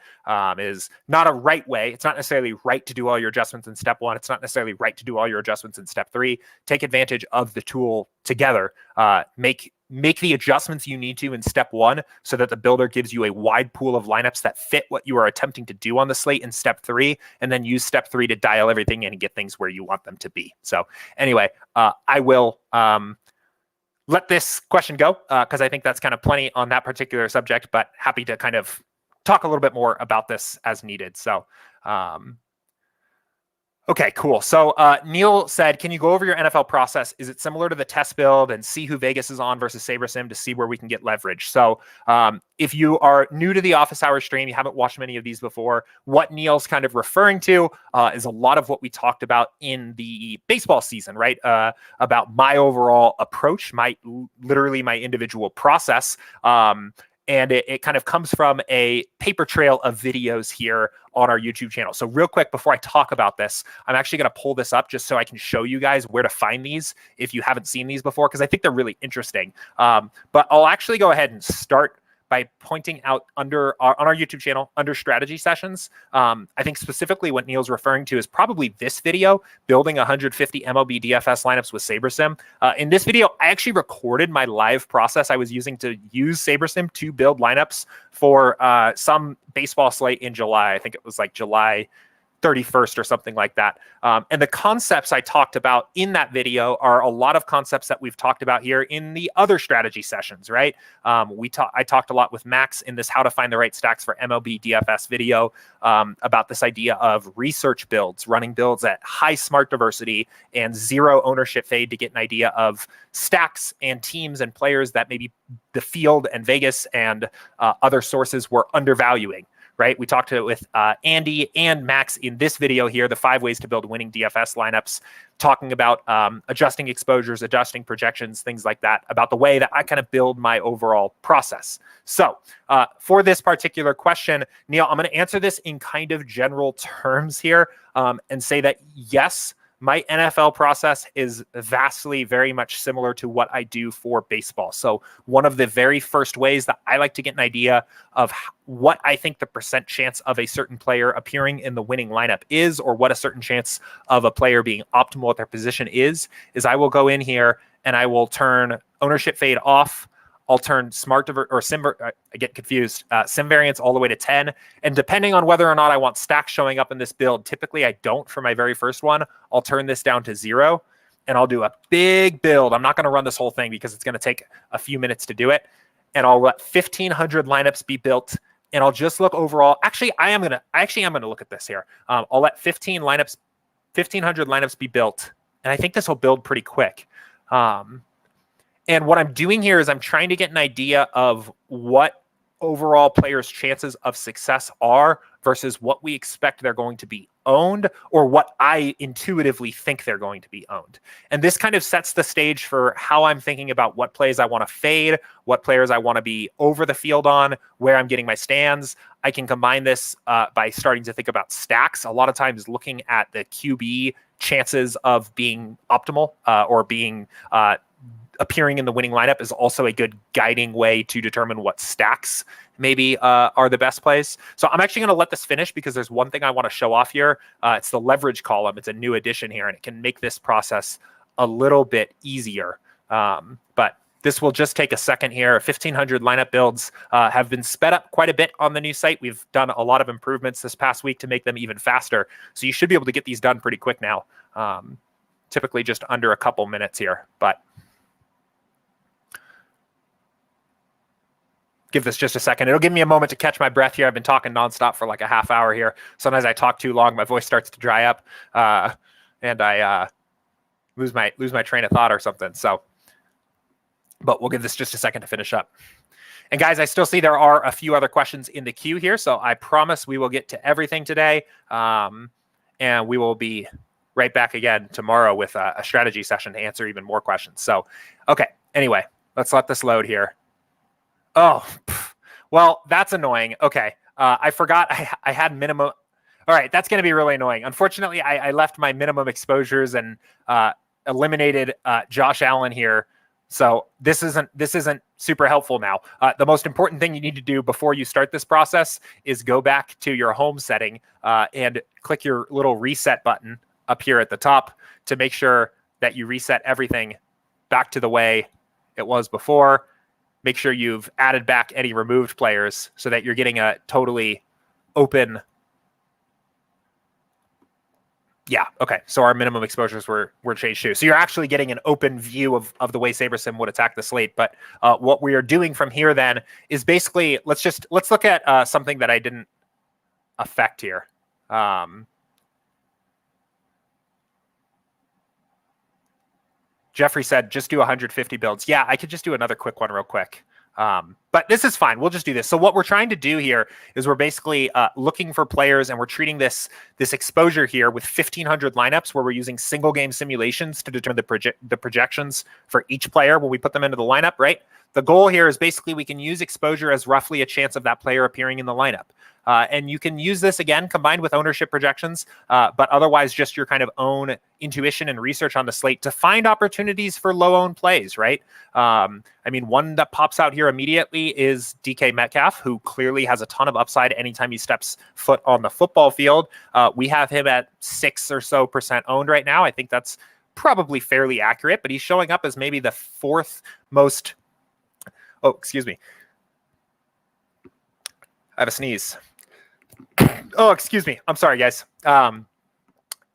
Speaker 2: Is not a right way. It's not necessarily right to do all your adjustments in step 1. It's not necessarily right to do all your adjustments in step 3. Take advantage of the tool together. Make the adjustments you need to in step 1 so that the builder gives you a wide pool of lineups that fit what you are attempting to do on the slate in step 3, and then use step 3 to dial everything in and get things where you want them to be. So anyway, I will let this question go because I think that's kind of plenty on that particular subject, but happy to kind of talk a little bit more about this as needed. So okay, cool. So Neil said, can you go over your NFL process? Is it similar to the test build and see who Vegas is on versus SaberSim to see where we can get leverage? So if you are new to the Office Hours stream, you haven't watched many of these before, what Neil's kind of referring to is a lot of what we talked about in the baseball season, right? About my overall approach, literally my individual process. And it kind of comes from a paper trail of videos here on our YouTube channel. So real quick, before I talk about this, I'm actually going to pull this up just so I can show you guys where to find these if you haven't seen these before, because I think they're really interesting. But I'll actually go ahead and start by pointing out on our YouTube channel under strategy sessions. I think specifically what Neil's referring to is probably this video, building 150 MLB DFS lineups with SaberSim. In this video, I actually recorded my live process I was using to use SaberSim to build lineups for some baseball slate in July. I think it was like July 31st or something like that. And the concepts I talked about in that video are a lot of concepts that we've talked about here in the other strategy sessions, right? I talked a lot with Max in this How to Find the Right Stacks for MLB DFS video about this idea of research builds, running builds at high smart diversity and zero ownership fade to get an idea of stacks and teams and players that maybe the field and Vegas and other sources were undervaluing. Right? We talked to it with Andy and Max in this video here, the 5 ways to build winning DFS lineups, talking about adjusting exposures, adjusting projections, things like that, about the way that I kind of build my overall process. So for this particular question, Neil, I'm going to answer this in kind of general terms here and say that, yes, my NFL process is vastly very much similar to what I do for baseball. So one of the very first ways that I like to get an idea of what I think the percent chance of a certain player appearing in the winning lineup is, or what a certain chance of a player being optimal at their position is I will go in here and I will turn ownership fade off. I'll turn I get confused, sim variance all the way to 10. And depending on whether or not I want stacks showing up in this build, typically I don't for my very first one, I'll turn this down to 0 and I'll do a big build. I'm not going to run this whole thing because it's going to take a few minutes to do it. And I'll let 1,500 lineups be built. And I'll just look overall. Actually, I am going to look at this here. I'll let 1,500 lineups be built. And I think this will build pretty quick. And what I'm doing here is I'm trying to get an idea of what overall players' chances of success are versus what we expect they're going to be owned, or what I intuitively think they're going to be owned. And this kind of sets the stage for how I'm thinking about what plays I want to fade, what players I want to be over the field on, where I'm getting my stands. I can combine this by starting to think about stacks. A lot of times looking at the QB chances of being optimal or being appearing in the winning lineup is also a good guiding way to determine what stacks maybe are the best plays. So I'm actually going to let this finish because there's one thing I want to show off here. It's the leverage column. It's a new addition here, and it can make this process a little bit easier. But this will just take a second here. 1,500 lineup builds have been sped up quite a bit on the new site. We've done a lot of improvements this past week to make them even faster. So you should be able to get these done pretty quick now. Typically just under a couple minutes here, but give this just a second. It'll give me a moment to catch my breath here. I've been talking nonstop for like a half hour here. Sometimes I talk too long, my voice starts to dry up, and I lose my train of thought or something. So, but we'll give this just a second to finish up. And guys, I still see there are a few other questions in the queue here, so I promise we will get to everything today, and we will be right back again tomorrow with a strategy session to answer even more questions. So, okay. Anyway, let's let this load here. Oh, well, that's annoying. Okay. I forgot I had minimum. All right. That's going to be really annoying. Unfortunately, I left my minimum exposures and eliminated Josh Allen here. So this isn't super helpful now. The most important thing you need to do before you start this process is go back to your home setting and click your little reset button up here at the top to make sure that you reset everything back to the way it was before. Make sure you've added back any removed players so that you're getting a totally open. Yeah. Okay. So our minimum exposures were changed too. So you're actually getting an open view of the way SaberSim would attack the slate. But what we are doing from here then is basically, let's look at something that I didn't affect here. Jeffrey said, just do 150 builds. Yeah, I could just do another quick one real quick. But this is fine. We'll just do this. So what we're trying to do here is we're basically looking for players, and we're treating this exposure here with 1,500 lineups where we're using single game simulations to determine the projections for each player when we put them into the lineup, right? The goal here is basically we can use exposure as roughly a chance of that player appearing in the lineup. And you can use this, again, combined with ownership projections, but otherwise just your kind of own intuition and research on the slate to find opportunities for low-owned plays, right? I mean, one that pops out here immediately is DK Metcalf, who clearly has a ton of upside anytime he steps foot on the football field. We have him at 6% or so owned right now. I think that's probably fairly accurate, but he's showing up as maybe the fourth most... Oh, excuse me. I have a sneeze. Oh, excuse me. I'm sorry, guys.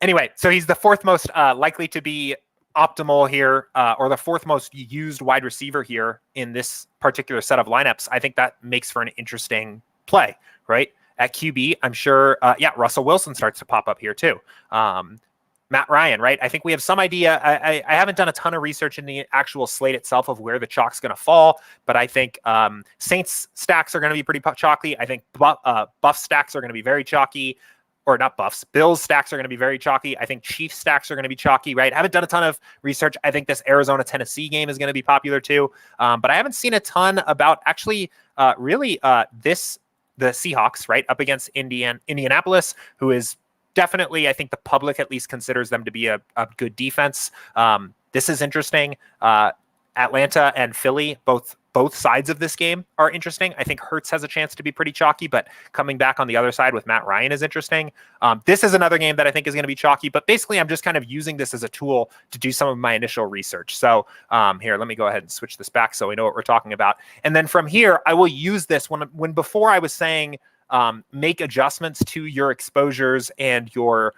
Speaker 2: Anyway, so he's the fourth most likely to be optimal here, or the fourth most used wide receiver here in this particular set of lineups. I think that makes for an interesting play, right? At QB, I'm sure, Russell Wilson starts to pop up here too. Matt Ryan, right? I think we have some idea. I haven't done a ton of research in the actual slate itself of where the chalk's going to fall, but I think Saints stacks are going to be pretty chalky. I think Buff stacks are going to be very chalky, or not Buffs. Bills stacks are going to be very chalky. I think Chiefs stacks are going to be chalky, right? I haven't done a ton of research. I think this Arizona-Tennessee game is going to be popular too, but I haven't seen a ton about actually the Seahawks, right, up against Indianapolis, who is definitely, I think the public at least considers them to be a good defense. This is interesting. Atlanta and Philly, both sides of this game are interesting. I think Hurts has a chance to be pretty chalky, but coming back on the other side with Matt Ryan is interesting. This is another game that I think is going to be chalky, but basically I'm just kind of using this as a tool to do some of my initial research. So here, let me go ahead and switch this back so we know what we're talking about. And then from here, I will use this when before I was saying, make adjustments to your exposures and your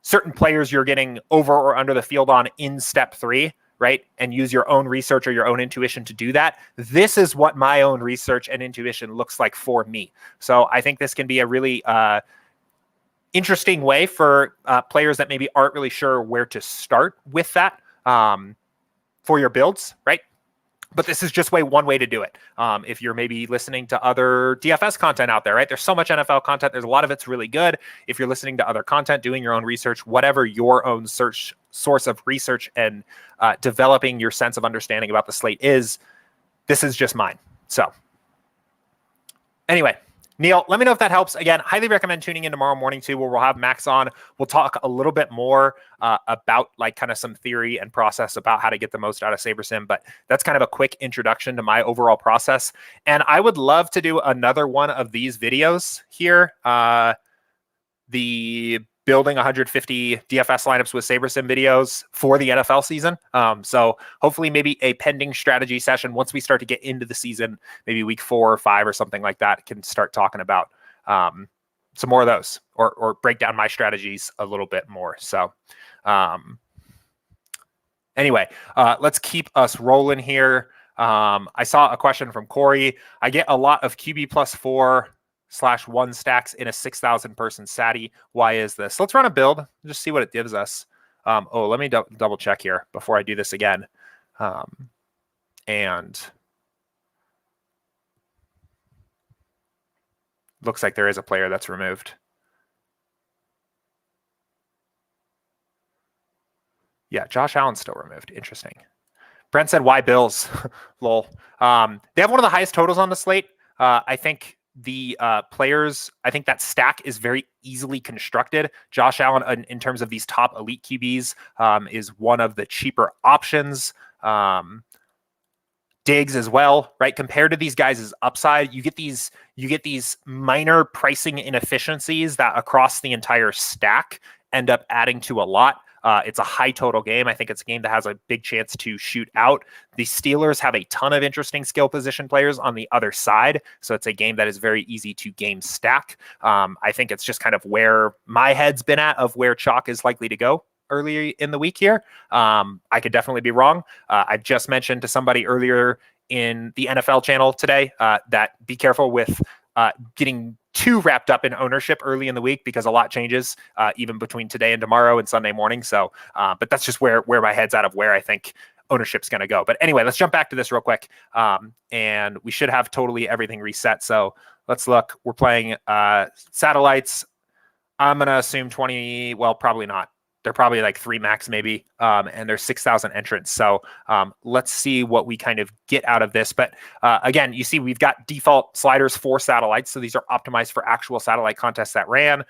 Speaker 2: certain players you're getting over or under the field on in step 3, right? And use your own research or your own intuition to do that. This is what my own research and intuition looks like for me. So I think this can be a really interesting way for players that maybe aren't really sure where to start with that for your builds, right? But this is just one way to do it. If you're maybe listening to other DFS content out there, right? There's so much NFL content. There's a lot of it's really good. If you're listening to other content, doing your own research, whatever your own source of research and developing your sense of understanding about the slate is, this is just mine. So anyway, Neil, let me know if that helps. Again, highly recommend tuning in tomorrow morning too, where we'll have Max on. We'll talk a little bit more about like kind of some theory and process about how to get the most out of SaberSim. But that's kind of a quick introduction to my overall process. And I would love to do another one of these videos here. The building 150 DFS lineups with SaberSim videos for the NFL season. So hopefully maybe a pending strategy session once we start to get into the season, maybe week 4 or 5 or something like that, can start talking about some more of those or break down my strategies a little bit more. So anyway, let's keep us rolling here. I saw a question from Corey. I get a lot of QB plus 4/1 stacks in a 6,000 person SATI. Why is this? Let's run a build, just see what it gives us. Let me double check here before I do this again. And looks like there is a player that's removed. Yeah, Josh Allen's still removed. Interesting. Brent said, why Bills? Lol. They have one of the highest totals on the slate. I think the players, I think that stack is very easily constructed. Josh Allen, in terms of these top elite QBs, is one of the cheaper options. Diggs as well, right? Compared to these guys' upside, you get these minor pricing inefficiencies that across the entire stack end up adding to a lot. It's a high total game. I think it's a game that has a big chance to shoot out. The Steelers have a ton of interesting skill position players on the other side. So it's a game that is very easy to game stack. I think it's just kind of where my head's been at of where chalk is likely to go early in the week here. I could definitely be wrong. I just mentioned to somebody earlier in the NFL channel today that be careful with getting too wrapped up in ownership early in the week because a lot changes even between today and tomorrow and Sunday morning. So, but that's just where my head's at of where I think ownership's going to go. But anyway, let's jump back to this real quick. And we should have totally everything reset. So let's look. We're playing satellites. I'm going to assume 20. Well, probably not. They're probably like 3 max maybe. And there's 6,000 entrants. So let's see what we kind of get out of this. But again, you see we've got default sliders for satellites. So these are optimized for actual satellite contests that ran.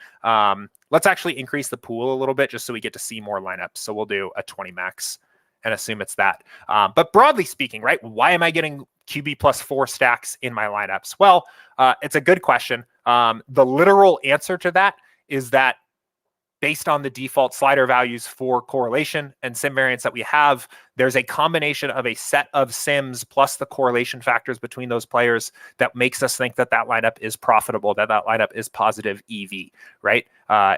Speaker 2: Let's actually increase the pool a little bit just so we get to see more lineups. So we'll do a 20 max and assume it's that. But broadly speaking, right, why am I getting QB plus 4 stacks in my lineups? Well, it's a good question. The literal answer to that is that based on the default slider values for correlation and sim variance that we have, there's a combination of a set of sims plus the correlation factors between those players that makes us think that that lineup is profitable, that that lineup is positive EV, right?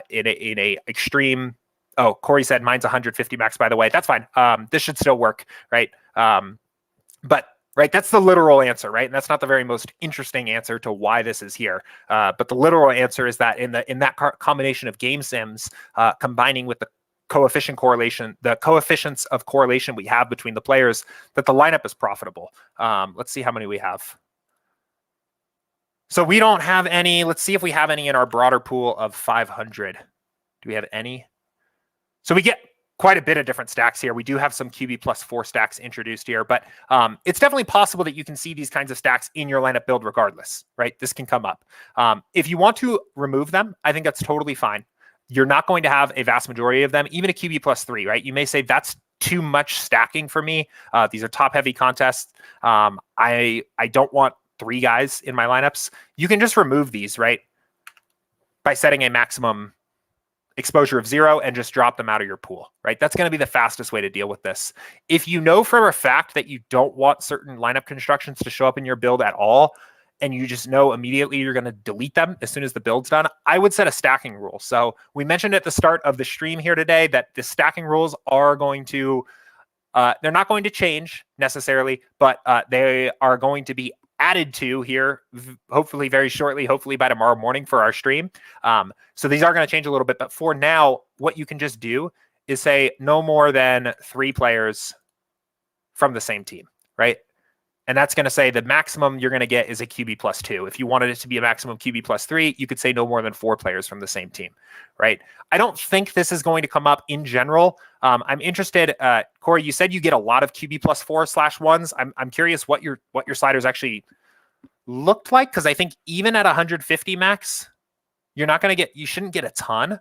Speaker 2: In a extreme. Oh, Corey said mine's 150 max, by the way. That's fine. This should still work, right? But right, that's the literal answer, right? And that's not the very most interesting answer to why this is here. But the literal answer is that in that combination of game sims, combining with the coefficient correlation, the coefficients of correlation we have between the players, that the lineup is profitable. Let's see how many we have. So we don't have any. Let's see if we have any in our broader pool of 500. Do we have any? So we get quite a bit of different stacks here. We do have some QB plus 4 stacks introduced here, but it's definitely possible that you can see these kinds of stacks in your lineup build regardless, right? This can come up. If you want to remove them, I think that's totally fine. You're not going to have a vast majority of them, even a QB plus 3, right? You may say that's too much stacking for me. These are top heavy contests. I don't want 3 guys in my lineups. You can just remove these, right? By setting a maximum exposure of 0 and just drop them out of your pool, right? That's going to be the fastest way to deal with this. If you know for a fact that you don't want certain lineup constructions to show up in your build at all, and you just know immediately you're going to delete them as soon as the build's done, I would set a stacking rule. So we mentioned at the start of the stream here today that the stacking rules are going to, they're not going to change necessarily, but they are going to be added to here, hopefully very shortly, hopefully by tomorrow morning for our stream. So these are going to change a little bit, but for now, what you can just do is say no more than 3 players from the same team, right? And that's going to say the maximum you're going to get is a QB plus 2. If you wanted it to be a maximum QB plus 3, you could say no more than 4 players from the same team, right? I don't think this is going to come up in general. I'm interested, Corey, you said you get a lot of QB plus 4/1s. I'm curious what your sliders actually looked like, because I think even at 150 max, you shouldn't get a ton,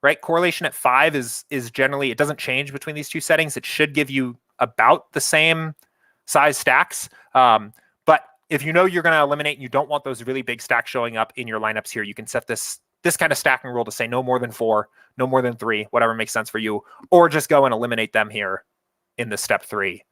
Speaker 2: right? Correlation at 5 is generally, it doesn't change between these two settings. It should give you about the same size stacks. But if you know you're going to eliminate and you don't want those really big stacks showing up in your lineups here, you can set this kind of stacking rule to say no more than 4, no more than 3, whatever makes sense for you, or just go and eliminate them here in the step 3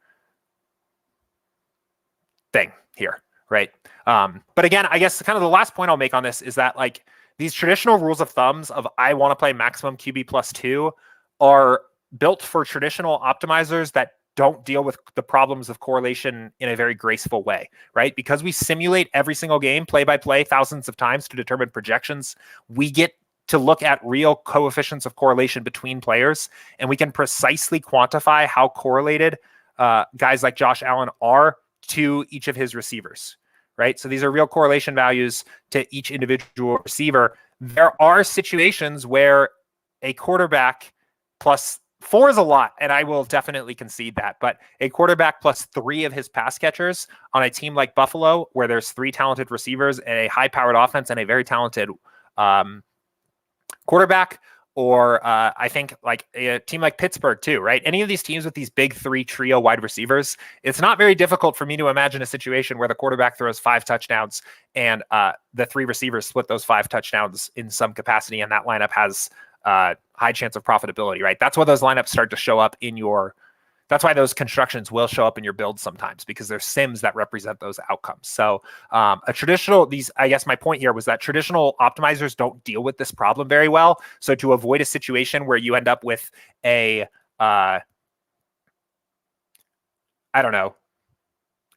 Speaker 2: thing here, right? But again, I guess kind of the last point I'll make on this is that like these traditional rules of thumbs of I want to play maximum QB plus 2 are built for traditional optimizers that don't deal with the problems of correlation in a very graceful way, right? Because we simulate every single game play by play thousands of times to determine projections, we get to look at real coefficients of correlation between players, and we can precisely quantify how correlated guys like Josh Allen are to each of his receivers, right? So these are real correlation values to each individual receiver. There are situations where a quarterback plus 4 is a lot, and I will definitely concede that. But a quarterback plus 3 of his pass catchers on a team like Buffalo, where there's 3 talented receivers and a high-powered offense and a very talented quarterback, or I think like a team like Pittsburgh too, right? Any of these teams with these big 3 trio wide receivers, it's not very difficult for me to imagine a situation where the quarterback throws 5 touchdowns and the 3 receivers split those 5 touchdowns in some capacity, and that lineup has high chance of profitability, right? That's why those lineups start to show up in your, that's why those constructions will show up in your build sometimes, because there's sims that represent those outcomes. So I guess my point here was that traditional optimizers don't deal with this problem very well. So to avoid a situation where you end up with a, I don't know,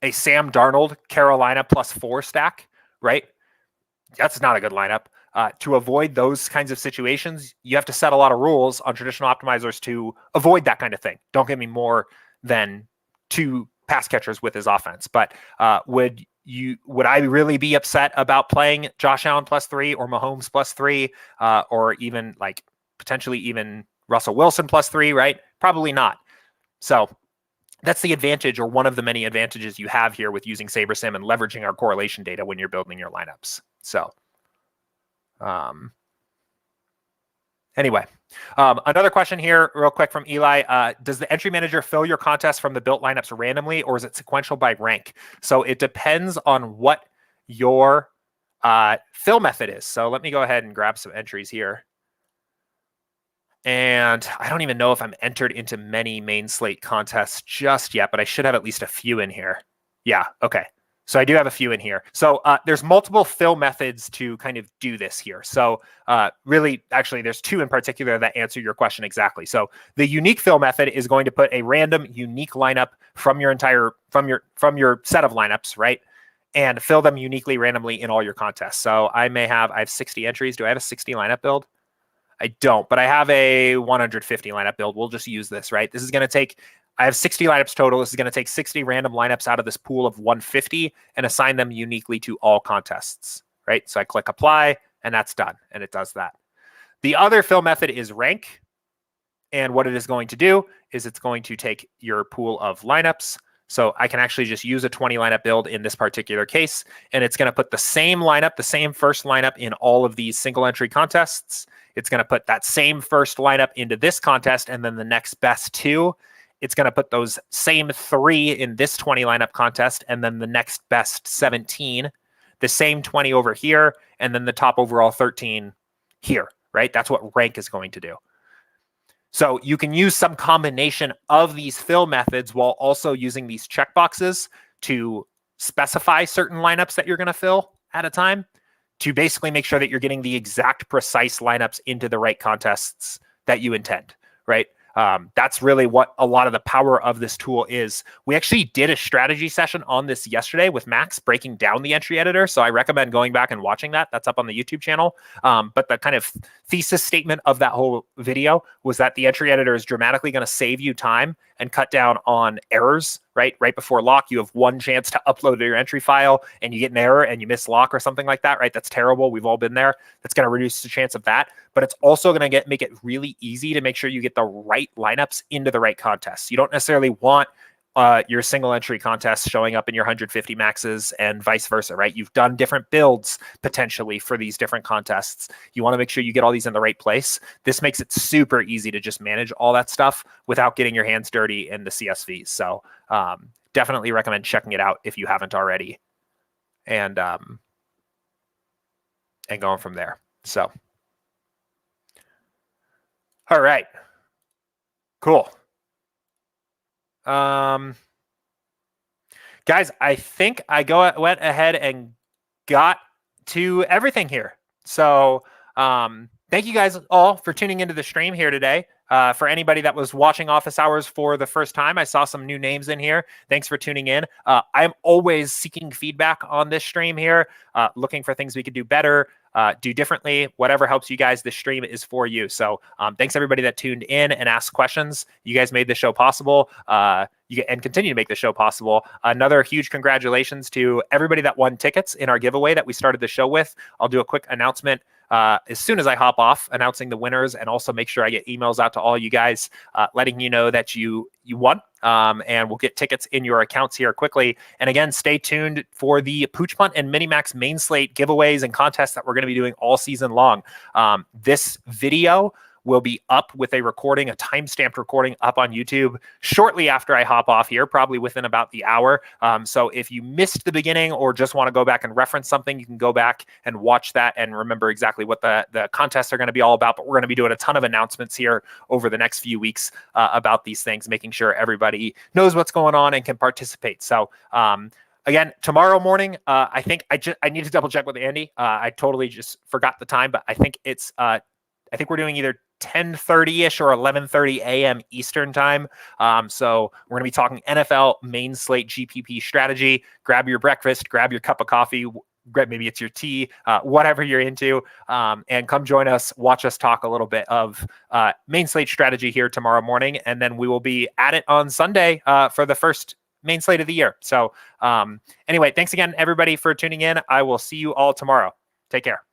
Speaker 2: a Sam Darnold Carolina plus 4 stack, right? That's not a good lineup. To avoid those kinds of situations, you have to set a lot of rules on traditional optimizers to avoid that kind of thing. Don't get me more than 2 pass catchers with his offense. But would I really be upset about playing Josh Allen +3 or Mahomes +3 or even like potentially even Russell Wilson +3, right? Probably not. So that's the advantage, or one of the many advantages you have here with using SaberSim and leveraging our correlation data when you're building your lineups. So anyway, another question here real quick from Eli. Does the entry manager fill your contest from the built lineups randomly, or is it sequential by rank? So it depends on what your fill method is. So let me go ahead and grab some entries here. And I don't even know if I'm entered into many main slate contests just yet, but I should have at least a few in here. Yeah, okay. So I do have a few in here. So there's multiple fill methods to kind of do this here. So really, actually, there's 2 in particular that answer your question exactly. So the unique fill method is going to put a random unique lineup from your from your set of lineups, right? And fill them uniquely randomly in all your contests. So I have 60 entries. Do I have a 60 lineup build? I don't, but I have a 150 lineup build. We'll just use this, right? This is going to take, I have 60 lineups total. This is going to take 60 random lineups out of this pool of 150 and assign them uniquely to all contests, right? So I click apply and that's done. And it does that. The other fill method is rank. And what it is going to do is it's going to take your pool of lineups. So I can actually just use a 20 lineup build in this particular case. And it's going to put the same lineup, the same first lineup in all of these single entry contests. It's going to put that same first lineup into this contest and then the next best 2. It's going to put those same 3 in this 20 lineup contest and then the next best 17, the same 20 over here, and then the top overall 13 here, right? That's what rank is going to do. So you can use some combination of these fill methods while also using these checkboxes to specify certain lineups that you're going to fill at a time to basically make sure that you're getting the exact precise lineups into the right contests that you intend, right? That's really what a lot of the power of this tool is. We actually did a strategy session on this yesterday with Max breaking down the entry editor. So I recommend going back and watching that. That's up on the YouTube channel. But the kind of thesis statement of that whole video was that the entry editor is dramatically going to save you time and cut down on errors, right? Right before lock, you have one chance to upload your entry file and you get an error and you miss lock or something like that, right? That's terrible. We've all been there. That's going to reduce the chance of that. But it's also going to make it really easy to make sure you get the right lineups into the right contests. You don't necessarily want your single entry contests showing up in your 150 maxes and vice versa, right? You've done different builds potentially for these different contests. You want to make sure you get all these in the right place. This makes it super easy to just manage all that stuff without getting your hands dirty in the CSVs. So definitely recommend checking it out if you haven't already, and going from there. So, all right, cool. Guys, I think I went ahead and got to everything here. So thank you guys all for tuning into the stream here today. For anybody that was watching Office Hours for the first time, I saw some new names in here. Thanks for tuning in. I'm always seeking feedback on this stream here, looking for things we could do better, do differently, whatever helps you guys. This stream is for you. So thanks everybody that tuned in and asked questions. You guys made the show possible and continue to make the show possible. Another huge congratulations to everybody that won tickets in our giveaway that we started the show with. I'll do a quick announcement as soon as I hop off, announcing the winners, and also make sure I get emails out to all you guys letting you know that you won. And we'll get tickets in your accounts here quickly. And again, stay tuned for the Pooch Punt and Minimax main slate giveaways and contests that we're going to be doing all season long. This video will be up with a recording, a timestamped recording up on YouTube shortly after I hop off here, probably within about the hour. So if you missed the beginning or just want to go back and reference something, you can go back and watch that and remember exactly what the contests are going to be all about. But we're going to be doing a ton of announcements here over the next few weeks about these things, making sure everybody knows what's going on and can participate. So again, tomorrow morning, I think I need to double check with Andy. I totally just forgot the time, but I think it's I think we're doing either 10:30-ish or 11:30 a.m. Eastern time. So we're going to be talking NFL main slate GPP strategy. Grab your breakfast, grab your cup of coffee, maybe it's your tea, whatever you're into, and come join us, watch us talk a little bit of main slate strategy here tomorrow morning, and then we will be at it on Sunday for the first main slate of the year. So anyway, thanks again, everybody, for tuning in. I will see you all tomorrow. Take care.